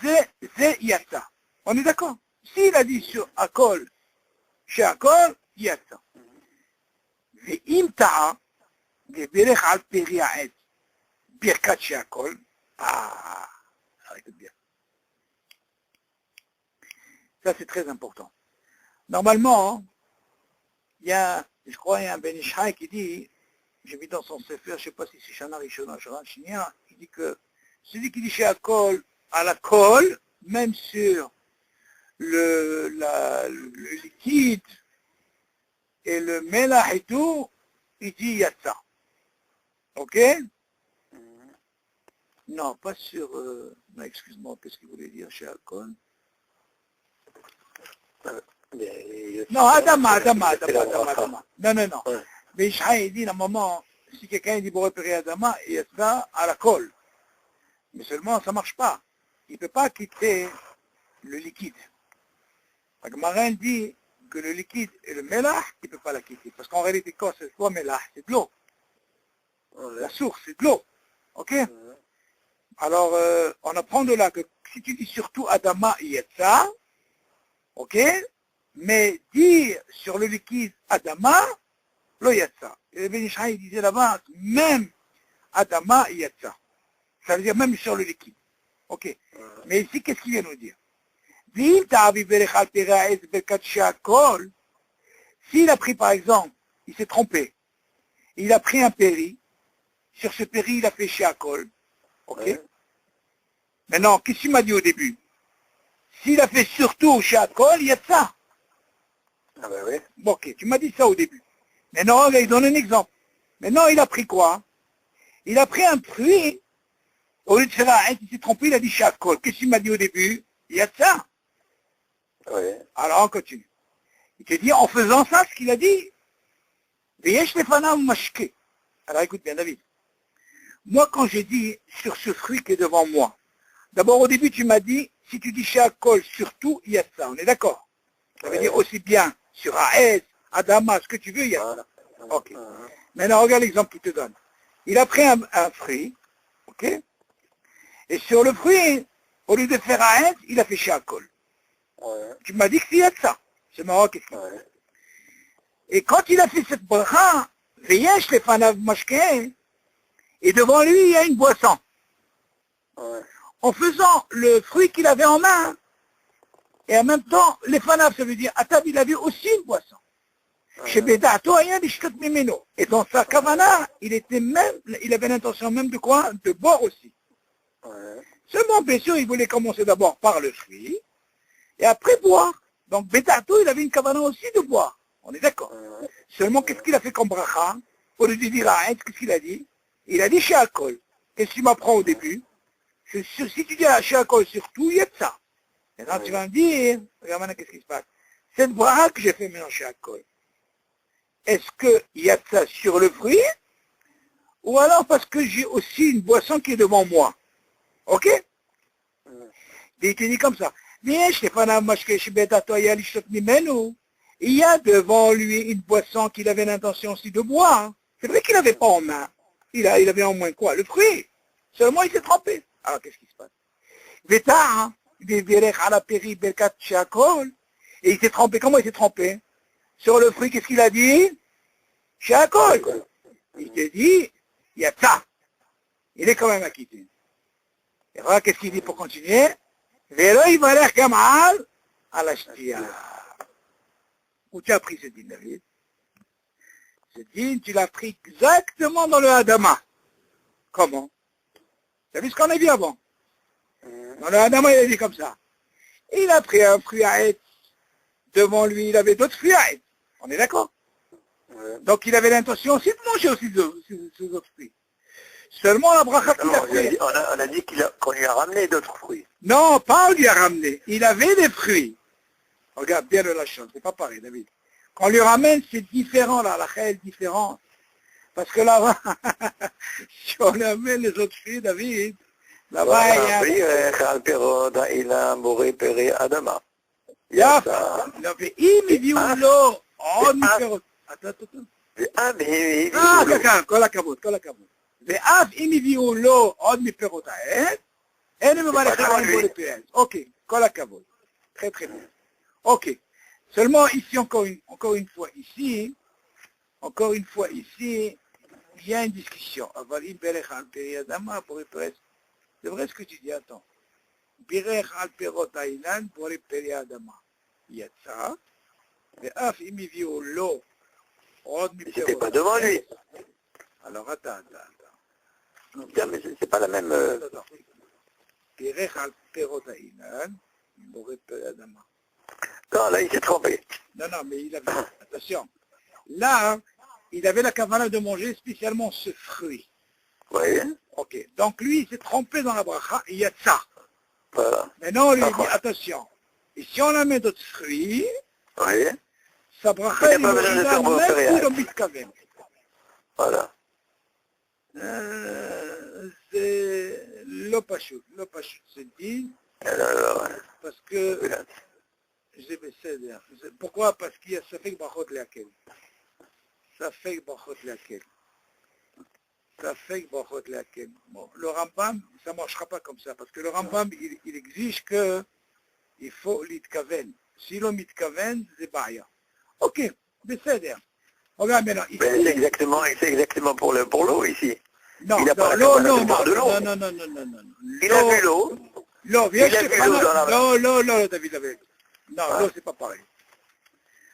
c'est Yatsa. On est d'accord? S'il a dit sur Akol, chez Akol, Yatsa. ואם טעה, ובירך על פרי העץ, ברכת שהכל, arrêtez bien. Ça c'est très important. Normalement, il y a, je crois, il y a un Ben Ishai qui dit, j'ai vu dans son sefer, je ne sais pas si c'est Shana Rishona, Shana Shinia, il dit que celui qui dit chez Akol, à la colle, même sur le liquide et le mélah et tout, il dit Yatsa. Ok? Non, pas sur, non, excuse-moi, qu'est-ce qu'il voulait dire chez Alcool? Non, Adama. Non. Mais Ishai dit, à un moment, si quelqu'un dit pour repérer Adama, il y a ça à la colle. Mais seulement, ça ne marche pas. Il ne peut pas quitter le liquide. La Gemara dit que le liquide et le mélah, il ne peut pas la quitter. Parce qu'en réalité, quoi, c'est quoi mélah? C'est de l'eau. La source, c'est de l'eau. Ok? Alors, on apprend de là que si tu dis surtout Adama, il y a ça. Ok? Mais dire sur le liquide Adama, le Yatsa. Et Ben Ishai disait là-bas, même Adama Yatsa. Ça veut dire même sur le liquide. Ok. Mais ici, qu'est-ce qu'il vient nous dire? S'il a pris, par exemple, il s'est trompé, il a pris un péri, sur ce péri, il a fait Sheakol. Ok. Maintenant, qu'est-ce qu'il m'a dit au début? S'il a fait surtout Sheakol, il y a de ça. Ah ben oui. Bon, ok, tu m'as dit ça au début. Maintenant, il donne un exemple. Maintenant, il a pris quoi? Il a pris un fruit, au lieu de faire un, il s'est trompé, il a dit Sheakol. Qu'est-ce qu'il m'a dit au début? Il y a de ça. Oui. Alors, on continue. Il te dit, en faisant ça, ce qu'il a dit, Veyesh lefanav mashke. Alors, écoute bien, David. Moi, quand j'ai dit sur ce fruit qui est devant moi, d'abord, au début, tu m'as dit, si tu dis Sheakol, surtout, il y a ça. On est d'accord? Ça veut dire aussi bien sur Aez, Adama, ce que tu veux, il y a ça. Ok. Maintenant, regarde l'exemple qu'il te donne. Il a pris un fruit, ok? Et sur le fruit, au lieu de faire Aez, il a fait Sheakol. Tu m'as dit qu'il y a de ça. C'est marrant, qu'est-ce qu'il fait? Et quand il a fait cette bracha, Veyesh lefanav mashke, et devant lui, il y a une boisson. En faisant le fruit qu'il avait en main, et en même temps, les fanav, ça veut dire, Atab, il avait aussi une boisson. Chez Bedato, et dans sa kavana, il avait l'intention même de quoi? De boire aussi. Seulement, bien sûr, il voulait commencer d'abord par le fruit, et après boire. Donc, Bedato, il avait une kavana aussi de boire. On est d'accord. Seulement, qu'est-ce qu'il a fait comme bracha? Au lieu de dire Aït, qu'est-ce qu'il a dit? Il a dit Sheakol. Qu'est-ce que tu m'apprends au début? Si tu dis à Sheakol surtout, il y a de ça. Maintenant, tu vas me dire, regarde maintenant, qu'est-ce qui se passe? Cette bracha que j'ai fait maintenant Sheakol, est-ce qu'il y a de ça sur le fruit? Ou alors parce que j'ai aussi une boisson qui est devant moi? Ok? Il te dit comme ça. Il y a devant lui une boisson qu'il avait l'intention aussi de boire. C'est vrai qu'il n'avait pas en main. Il avait en moins quoi? Le fruit. Seulement il s'est trompé. Alors qu'est-ce qui se passe? Et il s'est trompé. Comment il s'est trompé? Sur le fruit, qu'est-ce qu'il a dit? Sheakol. Il te dit, il y a ça. Il est quand même acquitté. Et voilà qu'est-ce qu'il dit pour continuer? Vélo yivarech gam al hashtiya. Où tu as pris ce din, David? Ce din, tu l'as pris exactement dans le Adama. Comment? Tu as vu ce qu'on a dit avant? Dans le Adama, il a dit comme ça. Il a pris un fruit à être. Devant lui, il avait d'autres fruits à être. On est d'accord? Donc, il avait l'intention aussi de manger aussi ces autres fruits. Seulement, la bracha qu'il a fait... On a dit qu'on lui a ramené d'autres fruits. Non, pas on lui a ramené. Il avait des fruits. Regarde bien la chose, c'est pas pareil, David. Quand on lui ramène, c'est différent, là, la chaîne est différente. Parce que là-bas, si on lui amène les autres fruits, David, là-bas, il y a... ואם הביאו לו עוד מפירות, כל הכבוד, ואף אם הביאו לו עוד מפירות העץ, אין הם מברך עליהם בו לפרץ. אוקיי, כל הכבוד. très très bien. Ok. Seulement ici, encore une fois ici, il y a une discussion. Avalim berech al peri adama pour repres. C'est vrai ce que tu dis, attends. Birech al perot ha'ilan pour peri adama. Yatsa. Ve'af im hiviu lo od mi perot. C'était pas devant lui. Alors attends. Tiens, mais c'est pas la même... Birech al perot ha'ilan pour peri adama. Non, là, il s'est trompé. Non, mais il avait... Attention. Là, il avait la kavana de manger spécialement ce fruit. Oui. Ok. Donc lui, il s'est trompé dans la bracha, il y a ça. Voilà. Maintenant, on lui dit, attention. Et si on la met d'autres fruits, oui. sa bracha, il n'a pas besoin de faire même plus mitkaven. Voilà. C'est l'opachut, c'est dit. Parce que... Pourquoi? Parce qu'il y a Safek Brachot Leakel. Bon, le Rambam, ça ne marchera pas comme ça, parce que le Rambam, il exige qu'il faut l'itkaven. Si l'on mitkaven, c'est baya. Ok, c'est-à-dire. Regarde maintenant. Ici, c'est exactement pour l'eau ici. Non, il n'a pas l'eau. Non. Il a vu l'eau. L'eau, David. Non, l'eau, c'est pas pareil.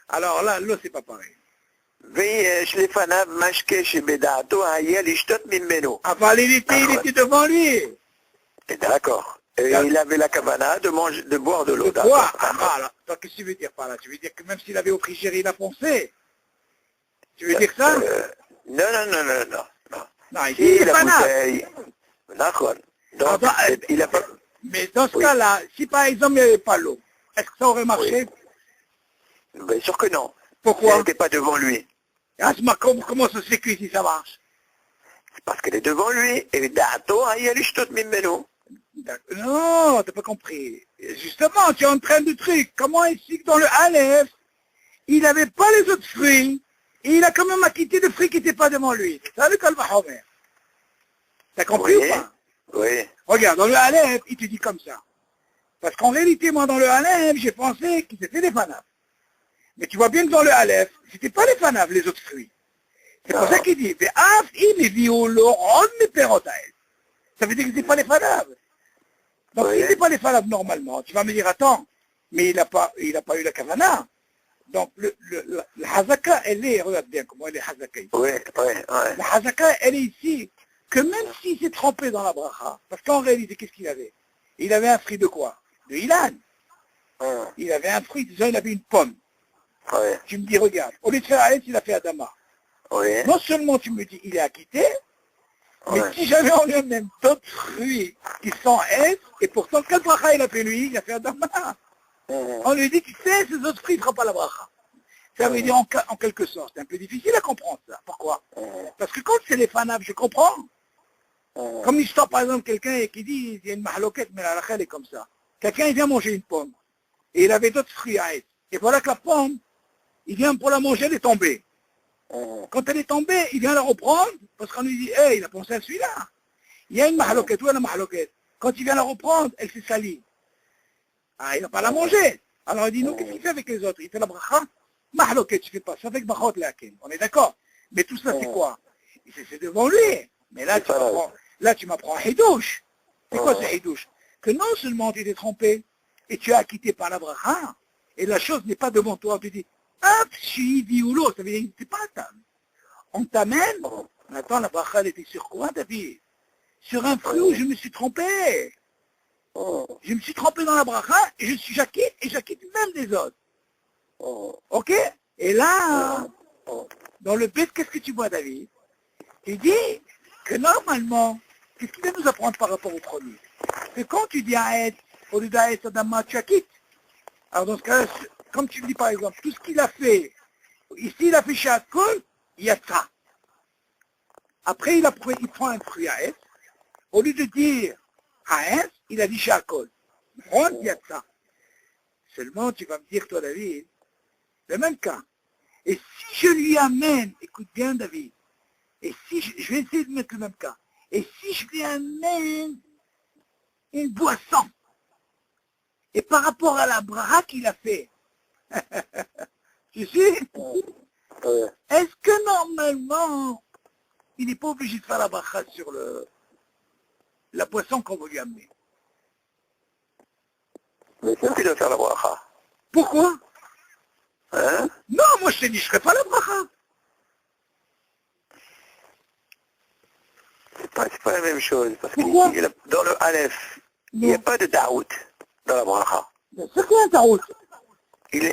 Alors là, l'eau, c'est pas pareil. ויש לפניו משקה שבדעתו היה לשתות ממנו. אבל il était devant lui. D'accord. Et il avait la kavana de boire de l'eau. De boire. Alors, qu'est-ce que tu veux dire par là? Tu veux dire que même s'il avait au frigérie, il a foncé? Tu veux dire ça? Non. Non, il dit la fanaf. bouteille. D'accord. Donc, il a pas... Mais dans ce cas-là, si par exemple il n'y avait pas l'eau, est-ce que ça aurait marché? Bien sûr que non. Pourquoi? Elle n'était pas devant lui. Comment ça se fait que si ça marche? C'est parce qu'elle est devant lui. Et dato, il y a l'ishtot mimeno. Non, t'as pas compris. Justement, tu es en train de truc. Comment ici que dans le Aleph, il n'avait pas les autres fruits, et il a quand même acquitté des fruits qui n'étaient pas devant lui. C'est ça le Kalvahomer. T'as compris ou pas? Oui. Regarde, dans le Aleph, il te dit comme ça. Parce qu'en réalité, moi, dans le Aleph, j'ai pensé que c'était des fanaves. Mais tu vois bien que dans le Aleph, c'était pas les fanaves, les autres fruits. C'est pour ça qu'il dit, ça veut dire que c'est pas les fanaves. Donc, si c'est pas les fanaves normalement, tu vas me dire, attends, mais il n'a pas eu la kavana. Donc, le hazaka, elle est, regarde bien comment elle est hazaka ici. Oui. La hazaka, elle est ici, que même s'il s'est trempé dans la bracha, parce qu'en réalité, qu'est-ce qu'il avait? Il avait un fruit de quoi? De Ilan. Il avait un fruit, disons, il avait une pomme. Tu me dis, regarde, au lieu de faire Aïs, il a fait Adama. Non seulement tu me dis, il est acquitté, mais si jamais on lui a même d'autres fruits qui sont Aïs, et pourtant, quel bracha il a fait lui? Il a fait Adama. On lui dit, tu sais, ces autres fruits ne feront pas la bracha. Ça veut dire, en quelque sorte, c'est un peu difficile à comprendre ça. Pourquoi? Parce que quand c'est les fanaves, je comprends. Comme l'histoire, par exemple, quelqu'un qui dit, il y a une mahaloquette, mais la rachel est comme ça. Quelqu'un, il vient manger une pomme. Et il avait d'autres fruits à être. Et voilà que la pomme, il vient pour la manger, elle est tombée. Quand elle est tombée, il vient la reprendre, parce qu'on lui dit, il a pensé à celui-là. Il y a une mahaloquette, où est la mahaloquette? Quand il vient la reprendre, elle s'est salie. Ah, il n'a pas la manger. Alors il dit, nous, qu'est-ce qu'il fait avec les autres? Il fait la bracha. Mahaloquette, je ne fais pas ça avec brachot lakin. On est d'accord? Mais tout ça, c'est quoi? C'est devant lui. Mais là, tu m'apprends Hidouche. C'est quoi ce Hidouche? Que non seulement tu t'es trompé, et tu as acquitté par la bracha, et la chose n'est pas devant toi, tu dis, hop, shidi ou l'autre, ça veut dire, c'est pas à table. On t'amène, maintenant la bracha, elle était sur quoi, David? Sur un fruit où je me suis trompé. Je me suis trompé dans la bracha, et j'acquitte même les autres. Ok? Et là, dans le bête, qu'est-ce que tu vois, David? Il dit que normalement, qu'est-ce qu'il va nous apprendre par rapport au premier? Que quand tu dis Aït, au lieu d'Aït Adama, tu acquittes. Alors dans ce cas-là, comme tu me dis par exemple, tout ce qu'il a fait, ici il a fait chez Akol, il y a ça. Après il prend un fruit Aït, au lieu de dire Aït, il a dit chez Akol. Il y a ça. Seulement tu vas me dire, toi David, le même cas. Et si je lui amène, écoute bien David, et si je vais essayer de mettre le même cas, et si je lui amène une boisson, et par rapport à la bracha qu'il a fait, tu sais, est-ce que normalement, il n'est pas obligé de faire la bracha sur la boisson qu'on va lui amener? Mais c'est lui qui doit faire la bracha. Pourquoi? Hein? Non, moi je t'ai dit, je ne ferai pas la bracha. C'est pas la même chose, parce que dans le Aleph, il n'y a pas de Daout dans la bracha. C'est quoi un Daout? Il a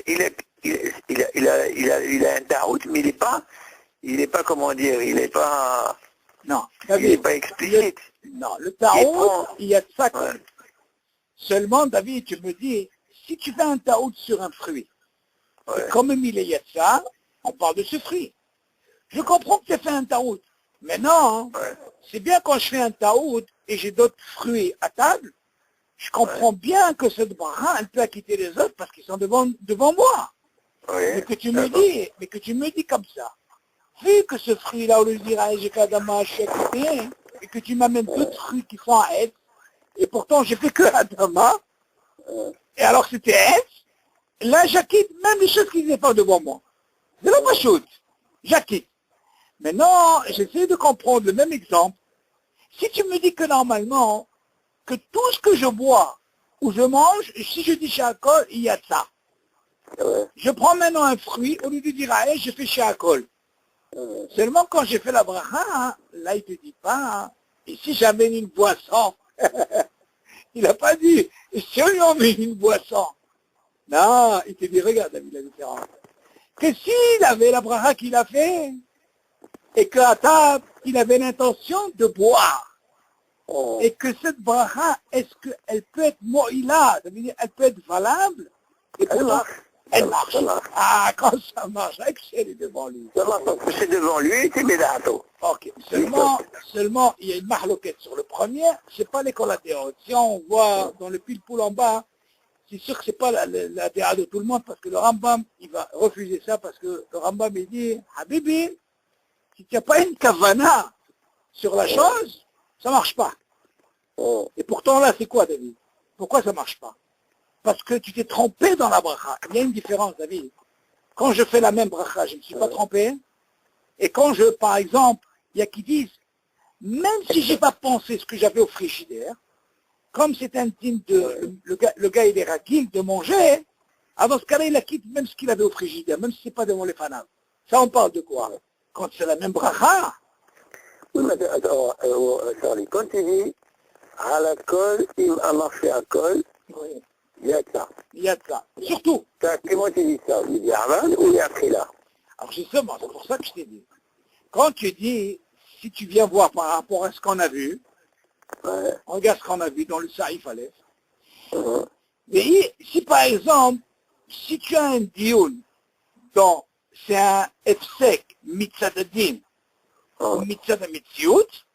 un Daout, mais il n'est pas, comment dire, il n'est pas... Non, il n'est pas explicite. Non, le Daout, il y a ça. Seulement, David, tu me dis, si tu fais un Daout sur un fruit, comme il y a ça, on parle de ce fruit. Je comprends que tu as fait un Daout. Mais non, c'est bien quand je fais un taout et j'ai d'autres fruits à table, je comprends bien que cette bracha, elle peut acquitter les autres parce qu'ils sont devant moi. Mais que tu me dis comme ça, vu que ce fruit-là, on lui dira, j'ai qu'Adama, je suis acquitté, et que tu m'amènes d'autres fruits qui sont à Etz, et pourtant j'ai fait que Adama, et alors c'était Etz, là j'acquitte même les choses qui n'étaient pas devant moi. C'est la même chose, j'acquitte. Maintenant, j'essaie de comprendre le même exemple. Si tu me dis que normalement, que tout ce que je bois ou je mange, si je dis Shakol, il y a ça. Je prends maintenant un fruit, au lieu de dire je fais Shakol. Seulement quand j'ai fait la bracha, hein, là il te dit pas, hein, et si j'amène une boisson, il n'a pas dit, et si on lui emmène une boisson, non, il te dit, regarde David, la différence. Que s'il avait la bracha qu'il a fait, et qu'à table, il avait l'intention de boire, et que cette bracha, est-ce qu'elle peut être moïla, ça veut dire, elle peut être valable, et pourtant, elle marche. Ah, quand ça marche, avec elle est devant lui. Ça marche parce que c'est devant lui, c'est Bédato. Ok, seulement, il y a une marloquette sur le premier, c'est pas l'école latérale. Si on voit dans le pile-poule en bas, c'est sûr que c'est pas la théâtre de tout le monde, parce que le Rambam, il va refuser ça, parce que le Rambam, il dit, Habibi, si tu n'as pas une kavana sur la chose, ça marche pas. Et pourtant là, c'est quoi, David? Pourquoi ça marche pas? Parce que tu t'es trompé dans la bracha. Il y a une différence, David. Quand je fais la même bracha, je ne me suis pas trompé. Et quand par exemple, il y a qui disent, même si j'ai pas pensé ce que j'avais au frigidaire, comme c'est intime le gars il est raquille de manger, dans ce cas-là, il a quitté même ce qu'il avait au frigidaire, même si c'est pas devant les fanats. Ça, on parle de quoi? Quand c'est la même bracha. Oui, mais attends, Charlie, quand tu dis, à la colle, il a marché à colle, Oui. Il y a de ça. Il y a de ça. Surtout. Comment tu dis ça? Il y a avant ou il y a après là? Alors justement, c'est pour ça que je t'ai dit. Quand tu dis, si tu viens voir par rapport à ce qu'on a vu, regarde ce qu'on a vu dans le Saïf Aleph. Mais si par exemple, si tu as un dioun, dont c'est un efsek mitzadadin ou mitzadamitziut,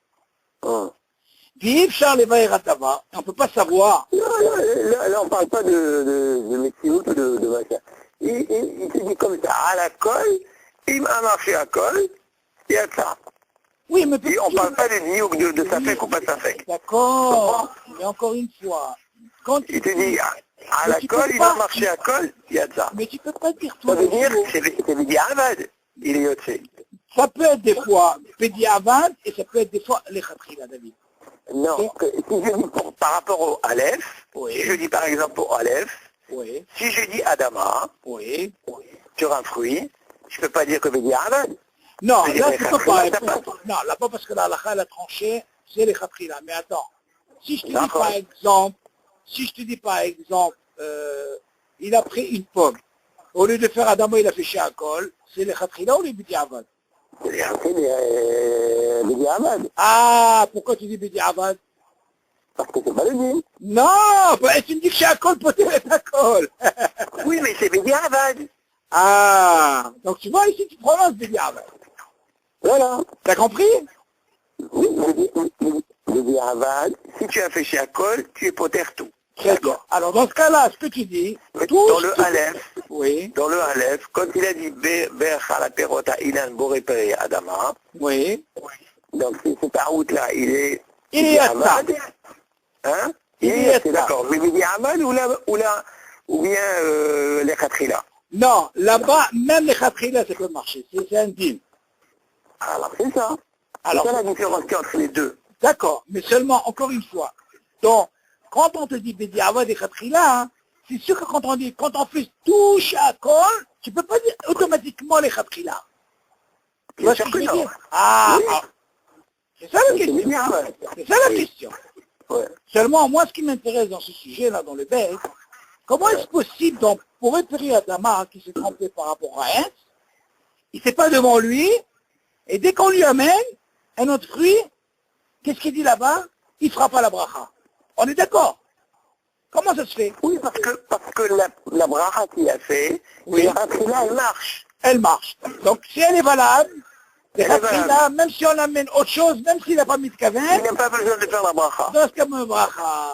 puis Charles Evaïratava, on ne peut pas savoir. Là, on ne parle pas de Metsiout ou de machin. Il te dit comme ça, à la colle, il m'a marché à colle, il y a ça. Oui, mais et on ne parle pas de diouk, de Safek ou pas Safek. D'accord, mais encore une fois, quand il te dit, à la colle, il m'a marché à colle, il y a ça. Mais tu ne peux pas dire tout. Ça veut dire, c'est Diavad, il est yotsé. Ça peut être des fois Pédiavad et ça peut être des fois les Khatrila, David. Non, si je dis par rapport au Aleph, si je dis par exemple au Aleph, si je dis Adama, sur un fruit, je ne peux pas dire que je dis Abad. Non, là tu peux pas. Non, là pas parce que la halakha elle a tranché, c'est les Khatrila. Mais attends, si je te dis par exemple, il a pris une pomme, au lieu de faire Adama, il a fait Shakol, c'est les Khatrila ou les Bidi-Avad? Ah, pourquoi tu dis Bidi-Avad? Parce que c'est pas le din. Non, tu me dis que Shakol peut-être est Shakol. Oui, mais c'est Bidi-Avad. Ah, donc tu vois ici, tu prononces Bidi-Avad. Voilà. T'as compris? Oui, Bidi-Avad, si tu as fait Shakol, tu es poter tout. Très bien. Alors dans ce cas-là, ce que tu dis, dans le Aleph, dans le Aleph, quand il a dit Bercha perota ilan borepere adama, donc cette route-là, il est Ahmad, hein? C'est d'accord. Mais il dit Ahmad ou bien les Khatrila? Non, là-bas, même les Khatrila, ça peut marcher. C'est un deal. Alors c'est ça. C'est ça la différence entre les deux. D'accord, mais seulement, encore une fois, donc, quand on te dit Bediavad et Khatrila, hein, c'est sûr que quand on fait tout Shakol, tu ne peux pas dire automatiquement les Khatrila. Tu vois ce que je veux dire? C'est ça la question. C'est ça la question. Seulement, moi, ce qui m'intéresse dans ce sujet-là, dans le Beth, comment est-ce possible, donc, pour repérer Adama qui s'est trompé par rapport à un, il ne sait pas devant lui, et dès qu'on lui amène un autre fruit, qu'est-ce qu'il dit là-bas? Il ne fera pas la bracha. On est d'accord? Comment ça se fait? Oui, parce que la bracha qu'il a fait, la khatrila, elle marche. Elle marche. Donc, si elle est valable, là, même si on amène autre chose, même s'il n'a pas mis de kaven, il n'a pas besoin de faire la bracha. Dans ce cas, bracha.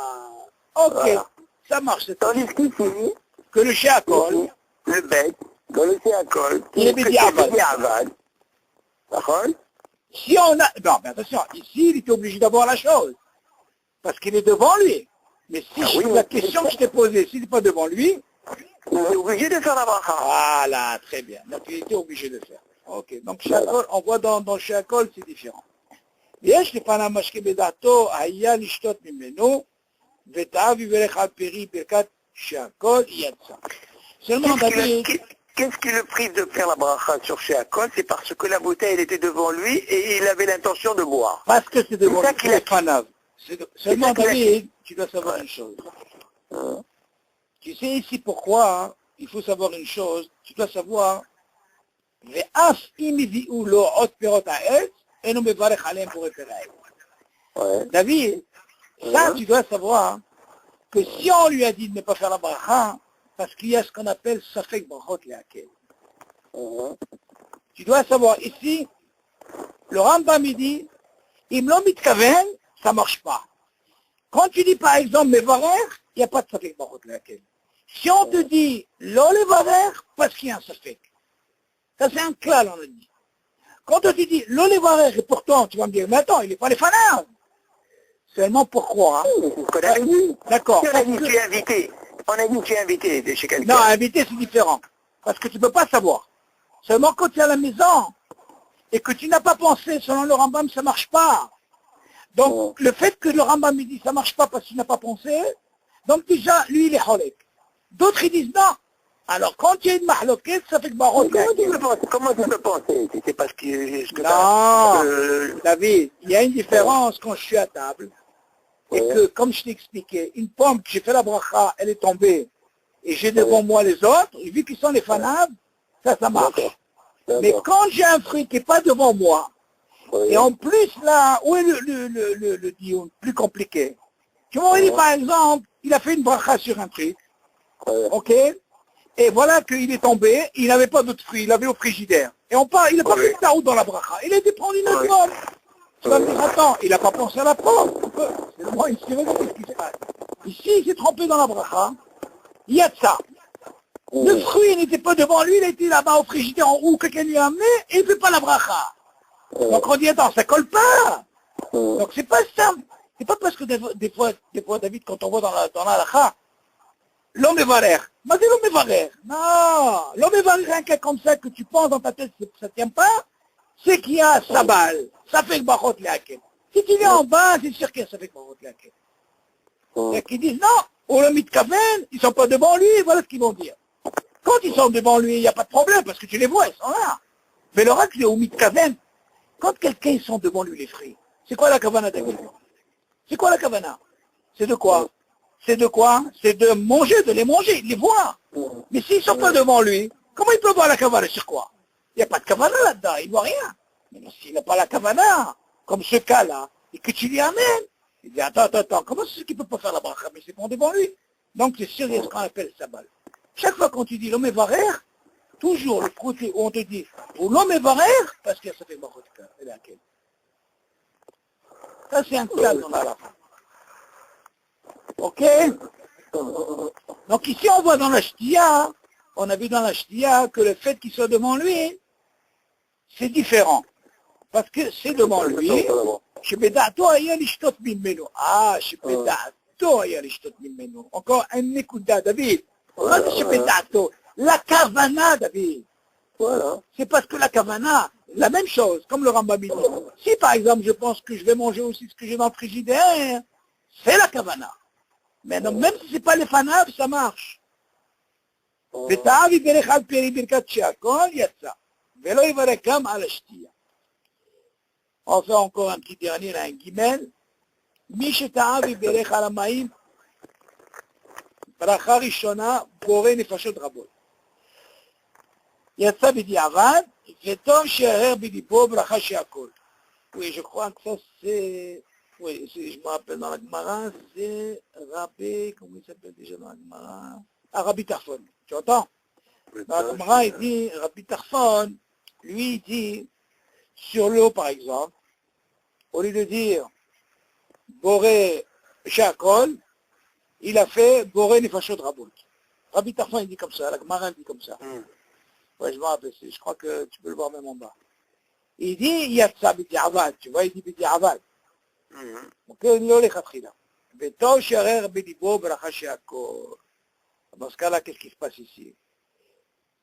Ok, ça marche. Tandis qu'ici, que le Shakol, le bête, dans le Shakol, il est Bediavad. D'accord? Si on a... Non, mais attention, ici, il était obligé d'avoir la chose. Parce qu'il est devant lui. Mais si la question que je t'ai posée, s'il n'est pas devant lui... Il est obligé de faire la bracha. Voilà, très bien. Donc, il était obligé de faire. Ok, donc Shakol, on voit dans Shakol, c'est différent. יש לפניו משקה בדעתו, היה לשתות ממנו, וטעה ויברך על פרי ברכת שהכל יצא. Seulement, David, qu'est-ce qui le prive de faire la bracha sur Sheakol? C'est parce que la bouteille elle était devant lui et il avait l'intention de boire. Parce que c'est devant ça lui, qu'il a fanav. Seulement, David, tu dois savoir une chose. Tu sais ici pourquoi il faut savoir une chose. Tu dois savoir ואף אם הביאו לו עוד פירות העץ, אינו מברך עליהם בורא פרעי. David, ça tu dois savoir que si on lui a dit de ne pas faire la bracha, parce qu'il y a ce qu'on appelle safek brachot lehakel. Tu dois savoir ici, le Rambam il dit, im lo mitkaven, ça marche pas. Quand tu dis par exemple mevarer, il n'y a pas de safek brachot lehakel. Si on te dit lo levarer, parce qu'il y a un safek. Ça c'est un clal, on a dit. Quand on te dit lo levarer, et pourtant tu vas me dire, mais attends, il n'est pas les fanards. Seulement pourquoi D'accord. On a dit que tu es invité. On a dit que tu es invité de chez quelqu'un. Non, invité c'est différent. Parce que tu ne peux pas savoir. Seulement quand tu es à la maison et que tu n'as pas pensé, selon le Rambam, ça ne marche pas. Donc le fait que le Rambam dit ça ne marche pas parce qu'il n'a pas pensé, donc déjà, lui il est holek. D'autres ils disent non. Alors quand il y a une mahloquette, ça fait que barot. Comment tu peux penser? C'est parce que... Non, David, il y a une différence quand je suis à table. Et que, comme je t'ai expliqué, une pomme que j'ai fait la bracha, elle est tombée, et j'ai devant moi les autres, et vu qu'ils sont les fanables, ça marche. Mais quand j'ai un fruit qui n'est pas devant moi, et en plus là, où est le dion plus compliqué? Tu m'aurais dit par exemple, il a fait une bracha sur un truc, ok, et voilà qu'il est tombé, il n'avait pas d'autres fruits, il avait au frigidaire. Et il n'a pas fait de tarout dans la bracha, il a été prendre une autre pomme. Tu vas me dire, attends, il n'a pas pensé à la pomme. C'est moi ici, regarde ce qui se passe. Ici, il s'est trompé dans la bracha. Il y a de ça. Le fruit n'était pas devant lui, il était là-bas au frigidaire en haut, quelqu'un lui a amené, et il ne fait pas la bracha. Donc on dit, attends, ça colle pas. Donc c'est pas simple. C'est pas parce que des fois, David, quand on voit dans la halakha, l'homme est valère. M'a dit l'homme est valère. Non, l'homme est valère, un cas comme ça que tu penses dans ta tête, ça ne tient pas, c'est qu'il y a sa balle. Ça fait que barot lehakel. Si tu es en bas, c'est sûr que ça fait que barot lehakel. Et qu'ils disent non, ou le mitkaven, ils ne sont pas devant lui, voilà ce qu'ils vont dire. Quand ils sont devant lui, il n'y a pas de problème, parce que tu les vois, ils sont là. Mais le reste, au mitkaven, quand quelqu'un, ils sont devant lui, les fruits, c'est quoi la kavana David? C'est quoi la kavana? C'est de quoi? C'est de quoi? C'est de manger, de les manger, de les voir. Mais s'ils ne sont pas devant lui, comment il peut voir la kavana sur quoi? Il n'y a pas de kavana là-dedans, il ne voit rien. Mais s'il n'a pas la kavana, comme ce cas-là, et que tu lui amènes, il dit, attends, comment c'est qu'il ne peut pas faire la bracha? Mais c'est bon devant lui. Donc c'est sûr, il y a ce qu'on appelle sabal. Chaque fois quand tu dis l'homme est varer, toujours le côté où on te dit, ou l'homme est varer, parce que ça fait barot et laquelle. Ça c'est un cas dans la fin. Ok? Donc ici on voit dans la shtia, on a vu dans la shtia que le fait qu'il soit devant lui, c'est différent. Parce que c'est devant lui, שבדעתו היה לשתות ממנו. שבדעתו היה לשתות ממנו. encore un נקודה, דוד. מה זה שבדעתו? La kavana, David. Voilà. C'est parce que la kavana, la même chose, comme le Rambam dit. Si par exemple je pense que je vais manger aussi ce que j'ai dans le frigidaire, c'est la kavana. Mais non, même si c'est pas les fanables, ça marche. ותאהב יברך על פרי ברכת שהכל יצא. ולא יברך גם על השתייה. On fait encore un petit dernier, là, un guimel. מי שתאהב יברך על המים, ברכה ראשונה, בורא נפשות רבות. יצא בדיעבד, וטוב שיערער בליבו ברכה שהכל. Oui, je crois que ça c'est... Oui, je me rappelle dans la Gemara, c'est Rabbi, comment il s'appelle déjà dans la Gemara? Ah, Rabbi Tarfon, tu entends? Dans la Gemara, il dit, Rabbi Tarfon, lui, il dit, sur l'eau par exemple, au lieu de dire Boré Shakol, il a fait Boré Nefashot Rabot. Rabbi Tarfon, il dit comme ça, la Gemara dit comme ça. Ouais, je me rappelle, je crois que tu peux le voir même en bas. Il dit Yatsa B'di'avad, tu vois, il dit B'di'avad. Donc, il ne l'est Beto Sharer B'dibo Bracha Shakol. Dans ce cas-là, qu'est-ce qui se passe ici?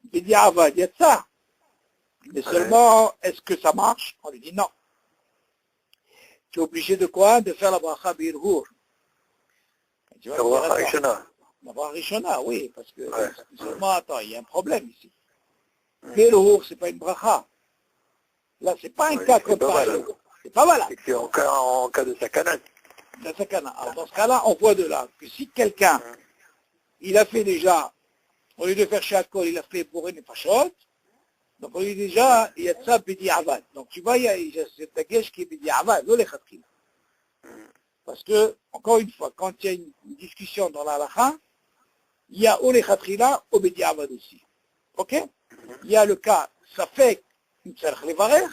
B'di'avad, Yatsa. Mais seulement, est-ce que ça marche? On lui dit non. Tu es obligé de quoi? De faire la bracha b'irhur. La bracha rishona, oui, parce que seulement, attends, il y a un problème ici. Be'erhur, c'est pas une bracha. Là, c'est pas un cas comme ça. C'est pas valable. C'est en cas de sakana. De sakana. Alors, dans ce cas-là, on voit de là que si quelqu'un, il a fait déjà, au lieu de faire shakol, il a fait boré nefashot, donc on lui dit déjà, il y a ça bidi avad. Donc tu vois, il y a cette dagesh qui est bidi avad, non les khatrila. Parce que, encore une fois, quand il y a une discussion dans la halakha, il y a ou les khatrila ou bidi avad aussi. Ok? Il y a le cas, ça fait une tzarech levarer,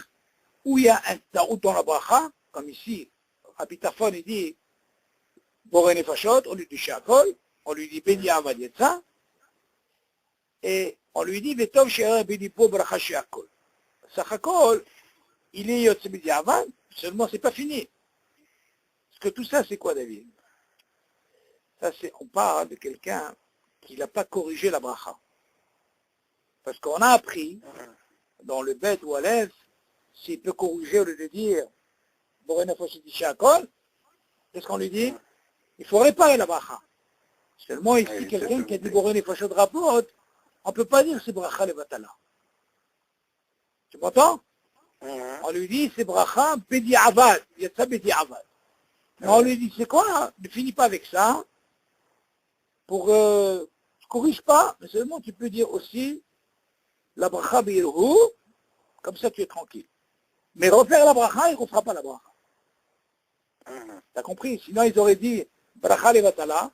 où il y a un taout dans la bracha, comme ici, Abitafon, il dit, boré nefashot, on lui dit shakol, on lui dit bidi avad yetza, et on lui dit, Vetov She'er Bedipo Bracha She'akol. Sachakol, il est Yotze Bedi Avad, seulement c'est pas fini. Parce que tout ça, c'est quoi, David? Ça, c'est, on parle de quelqu'un qui n'a pas corrigé la bracha. Parce qu'on a appris, dans le Bet ou Aleph, s'il peut corriger au lieu de dire, Boré Nefashot She'akol, qu'est-ce qu'on lui dit? Il faut réparer la bracha. Seulement ici, quelqu'un qui a dit Boré Nefashot Rapot, on ne peut pas dire c'est bracha le batala. Tu m'entends? On lui dit c'est bracha bedi avad. Il y a ça bedi avad. Mais on lui dit c'est quoi? Ne finis pas avec ça. Pour corrige pas, mais seulement tu peux dire aussi la bracha beirhu, comme ça tu es tranquille. Mais refaire la bracha, il ne refera pas la bracha. T'as compris? Sinon ils auraient dit bracha le batala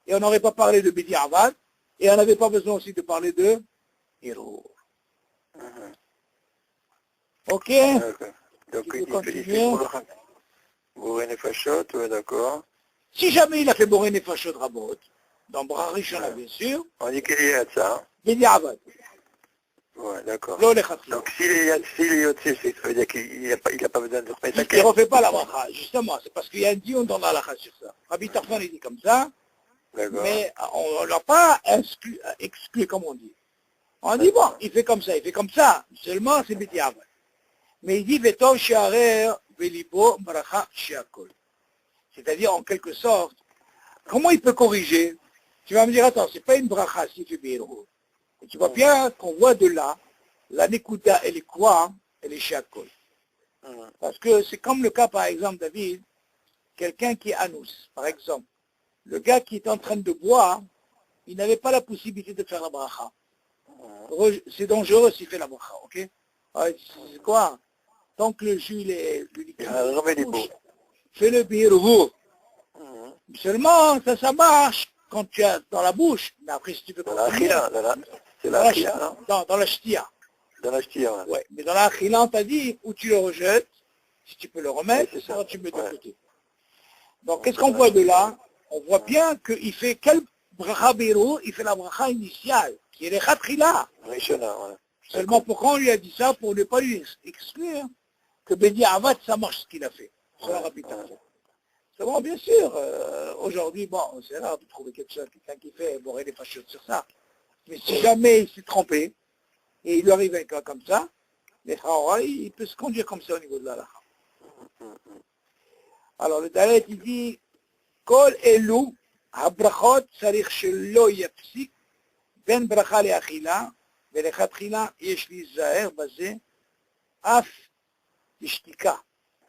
et on n'aurait pas parlé de bedi avad. Et on n'avait pas besoin aussi de parler de héros. Ok. Donc il fait Boré Nefashot, ouais, d'accord. Si jamais il a fait Boré Nefashot Rabot, dans Bra Rishona, bien sûr, on dit qu'il y a de ça. Bedi Avad. Ouais, d'accord. Donc s'il est Yotze, ça veut dire qu'il n'a pas besoin de remettre la il ne refait pas la bracha, justement, c'est parce qu'il y a un dion dans la halakha sur ça. Rabbi Tarfon, il dit comme ça, mais on ne l'a pas exclu, comme on dit. On dit, bon, il fait comme ça, seulement c'est Bedi Avad. Mais il dit, Vetov She'arer Velibo Bracha She'akol. C'est-à-dire, en quelque sorte, comment il peut corriger? Tu vas me dire, attends, c'est pas une bracha si tu fais Be'erhur. Et tu vois bien qu'on voit de là, la Nekuda, elle est quoi? Elle est She'akol. Parce que c'est comme le cas, par exemple, David, quelqu'un qui est anus, par exemple. Le gars qui est en train de boire, il n'avait pas la possibilité de faire la bracha. C'est dangereux s'il fait la bracha, ok? C'est quoi? Tant que le jus, il fais le be'erhur. Seulement, ça marche quand tu as dans la bouche. Mais après, si tu peux dans la chila, c'est la chila, non? Dans la ch'tia. Dans la ch'tia, ouais. Mais dans la chila, on t'a dit, ou tu le rejettes, si tu peux le remettre, sinon tu mets de côté. Donc, qu'est-ce qu'on voit de là? On voit bien qu'il fait quel bracha be'erhur? Il fait la bracha initiale, qui est le khatrila. Seulement, pourquoi on lui a dit ça? Pour ne pas lui exclure que Bedi Avad, ça marche ce qu'il a fait. C'est bon, bien sûr, aujourd'hui, bon, c'est rare de trouver quelqu'un qui fait Boré Nefashot sur ça. Mais si jamais il s'est trompé, et il lui arrive un cas comme ça, il peut se conduire comme ça au niveau de la halakha. Alors, le Dalet, il dit, Kol elu, habrachot, sarich shelo yapsik, ben bracha le'achila, ולכתחילה יש להיזהר בזה אף בשתיקה.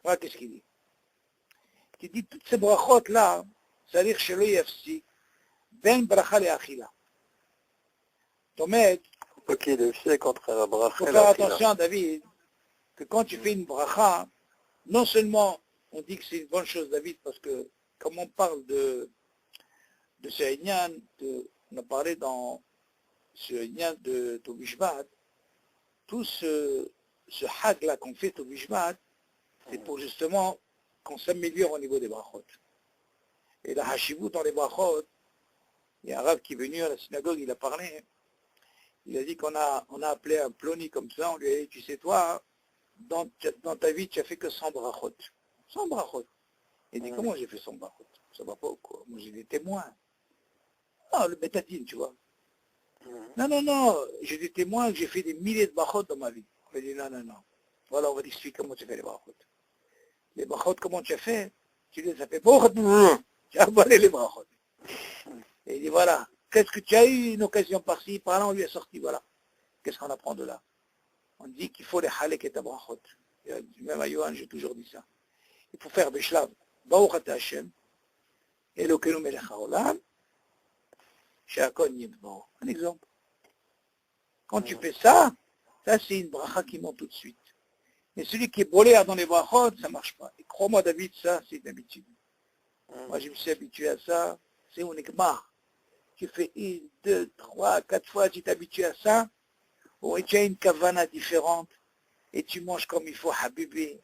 רק qu'est-ce qu'il dit? Il dit toutes ces brachot là, צריך שלא יפסיק בין ברכה לאכילה. זאת אומרת, faut faire attention David, que quand tu fais une bracha, non seulement on dit que c'est une bonne chose David, parce que comme on parle de ce Inyan, on a parlé dans ce lien de Tobishvat, tout ce hag-là qu'on fait Tobishvat, c'est pour justement qu'on s'améliore au niveau des brachot. Et la hashivut dans les brachot, il y a un arabe qui est venu à la synagogue, il a parlé, il a dit qu'on a appelé un ploni comme ça, on lui a dit, tu sais toi, dans ta vie, tu as fait que 100 brachot. 100 brachot. Il dit, comment j'ai fait 100 brachot? Ça va pas ou quoi? Moi j'ai des témoins. Non, le bétadine, tu vois. Non, j'ai des témoins que j'ai fait des milliers de brachot dans ma vie. On m'a dit non. Voilà, on va t'expliquer comment tu fais les brachot. Les brachot, comment tu as fait? Tu les as fait brachot, tu as volé les brachot. Et il dit voilà, qu'est-ce que tu as eu une occasion par-ci, par-là, on lui a sorti, voilà. Qu'est-ce qu'on apprend de là? On dit qu'il faut les halek et tabrachot. Même à Yohan, j'ai toujours dit ça. Il faut faire Beshlav, Baruch Ata Hashem, Elokeinu melech haolam, she'akol yibbo. Un exemple. Quand tu fais ça, ça c'est une bracha qui monte tout de suite. Mais celui qui est bolé dans les brachot, ça ne marche pas. Et crois-moi David, ça c'est une habitude. Moi je me suis habitué à ça, c'est un igmar. Tu fais 1, 2, 3, 4 fois, tu t'habitues à ça, ou tu as une kavana différente, et tu manges comme il faut, habibi.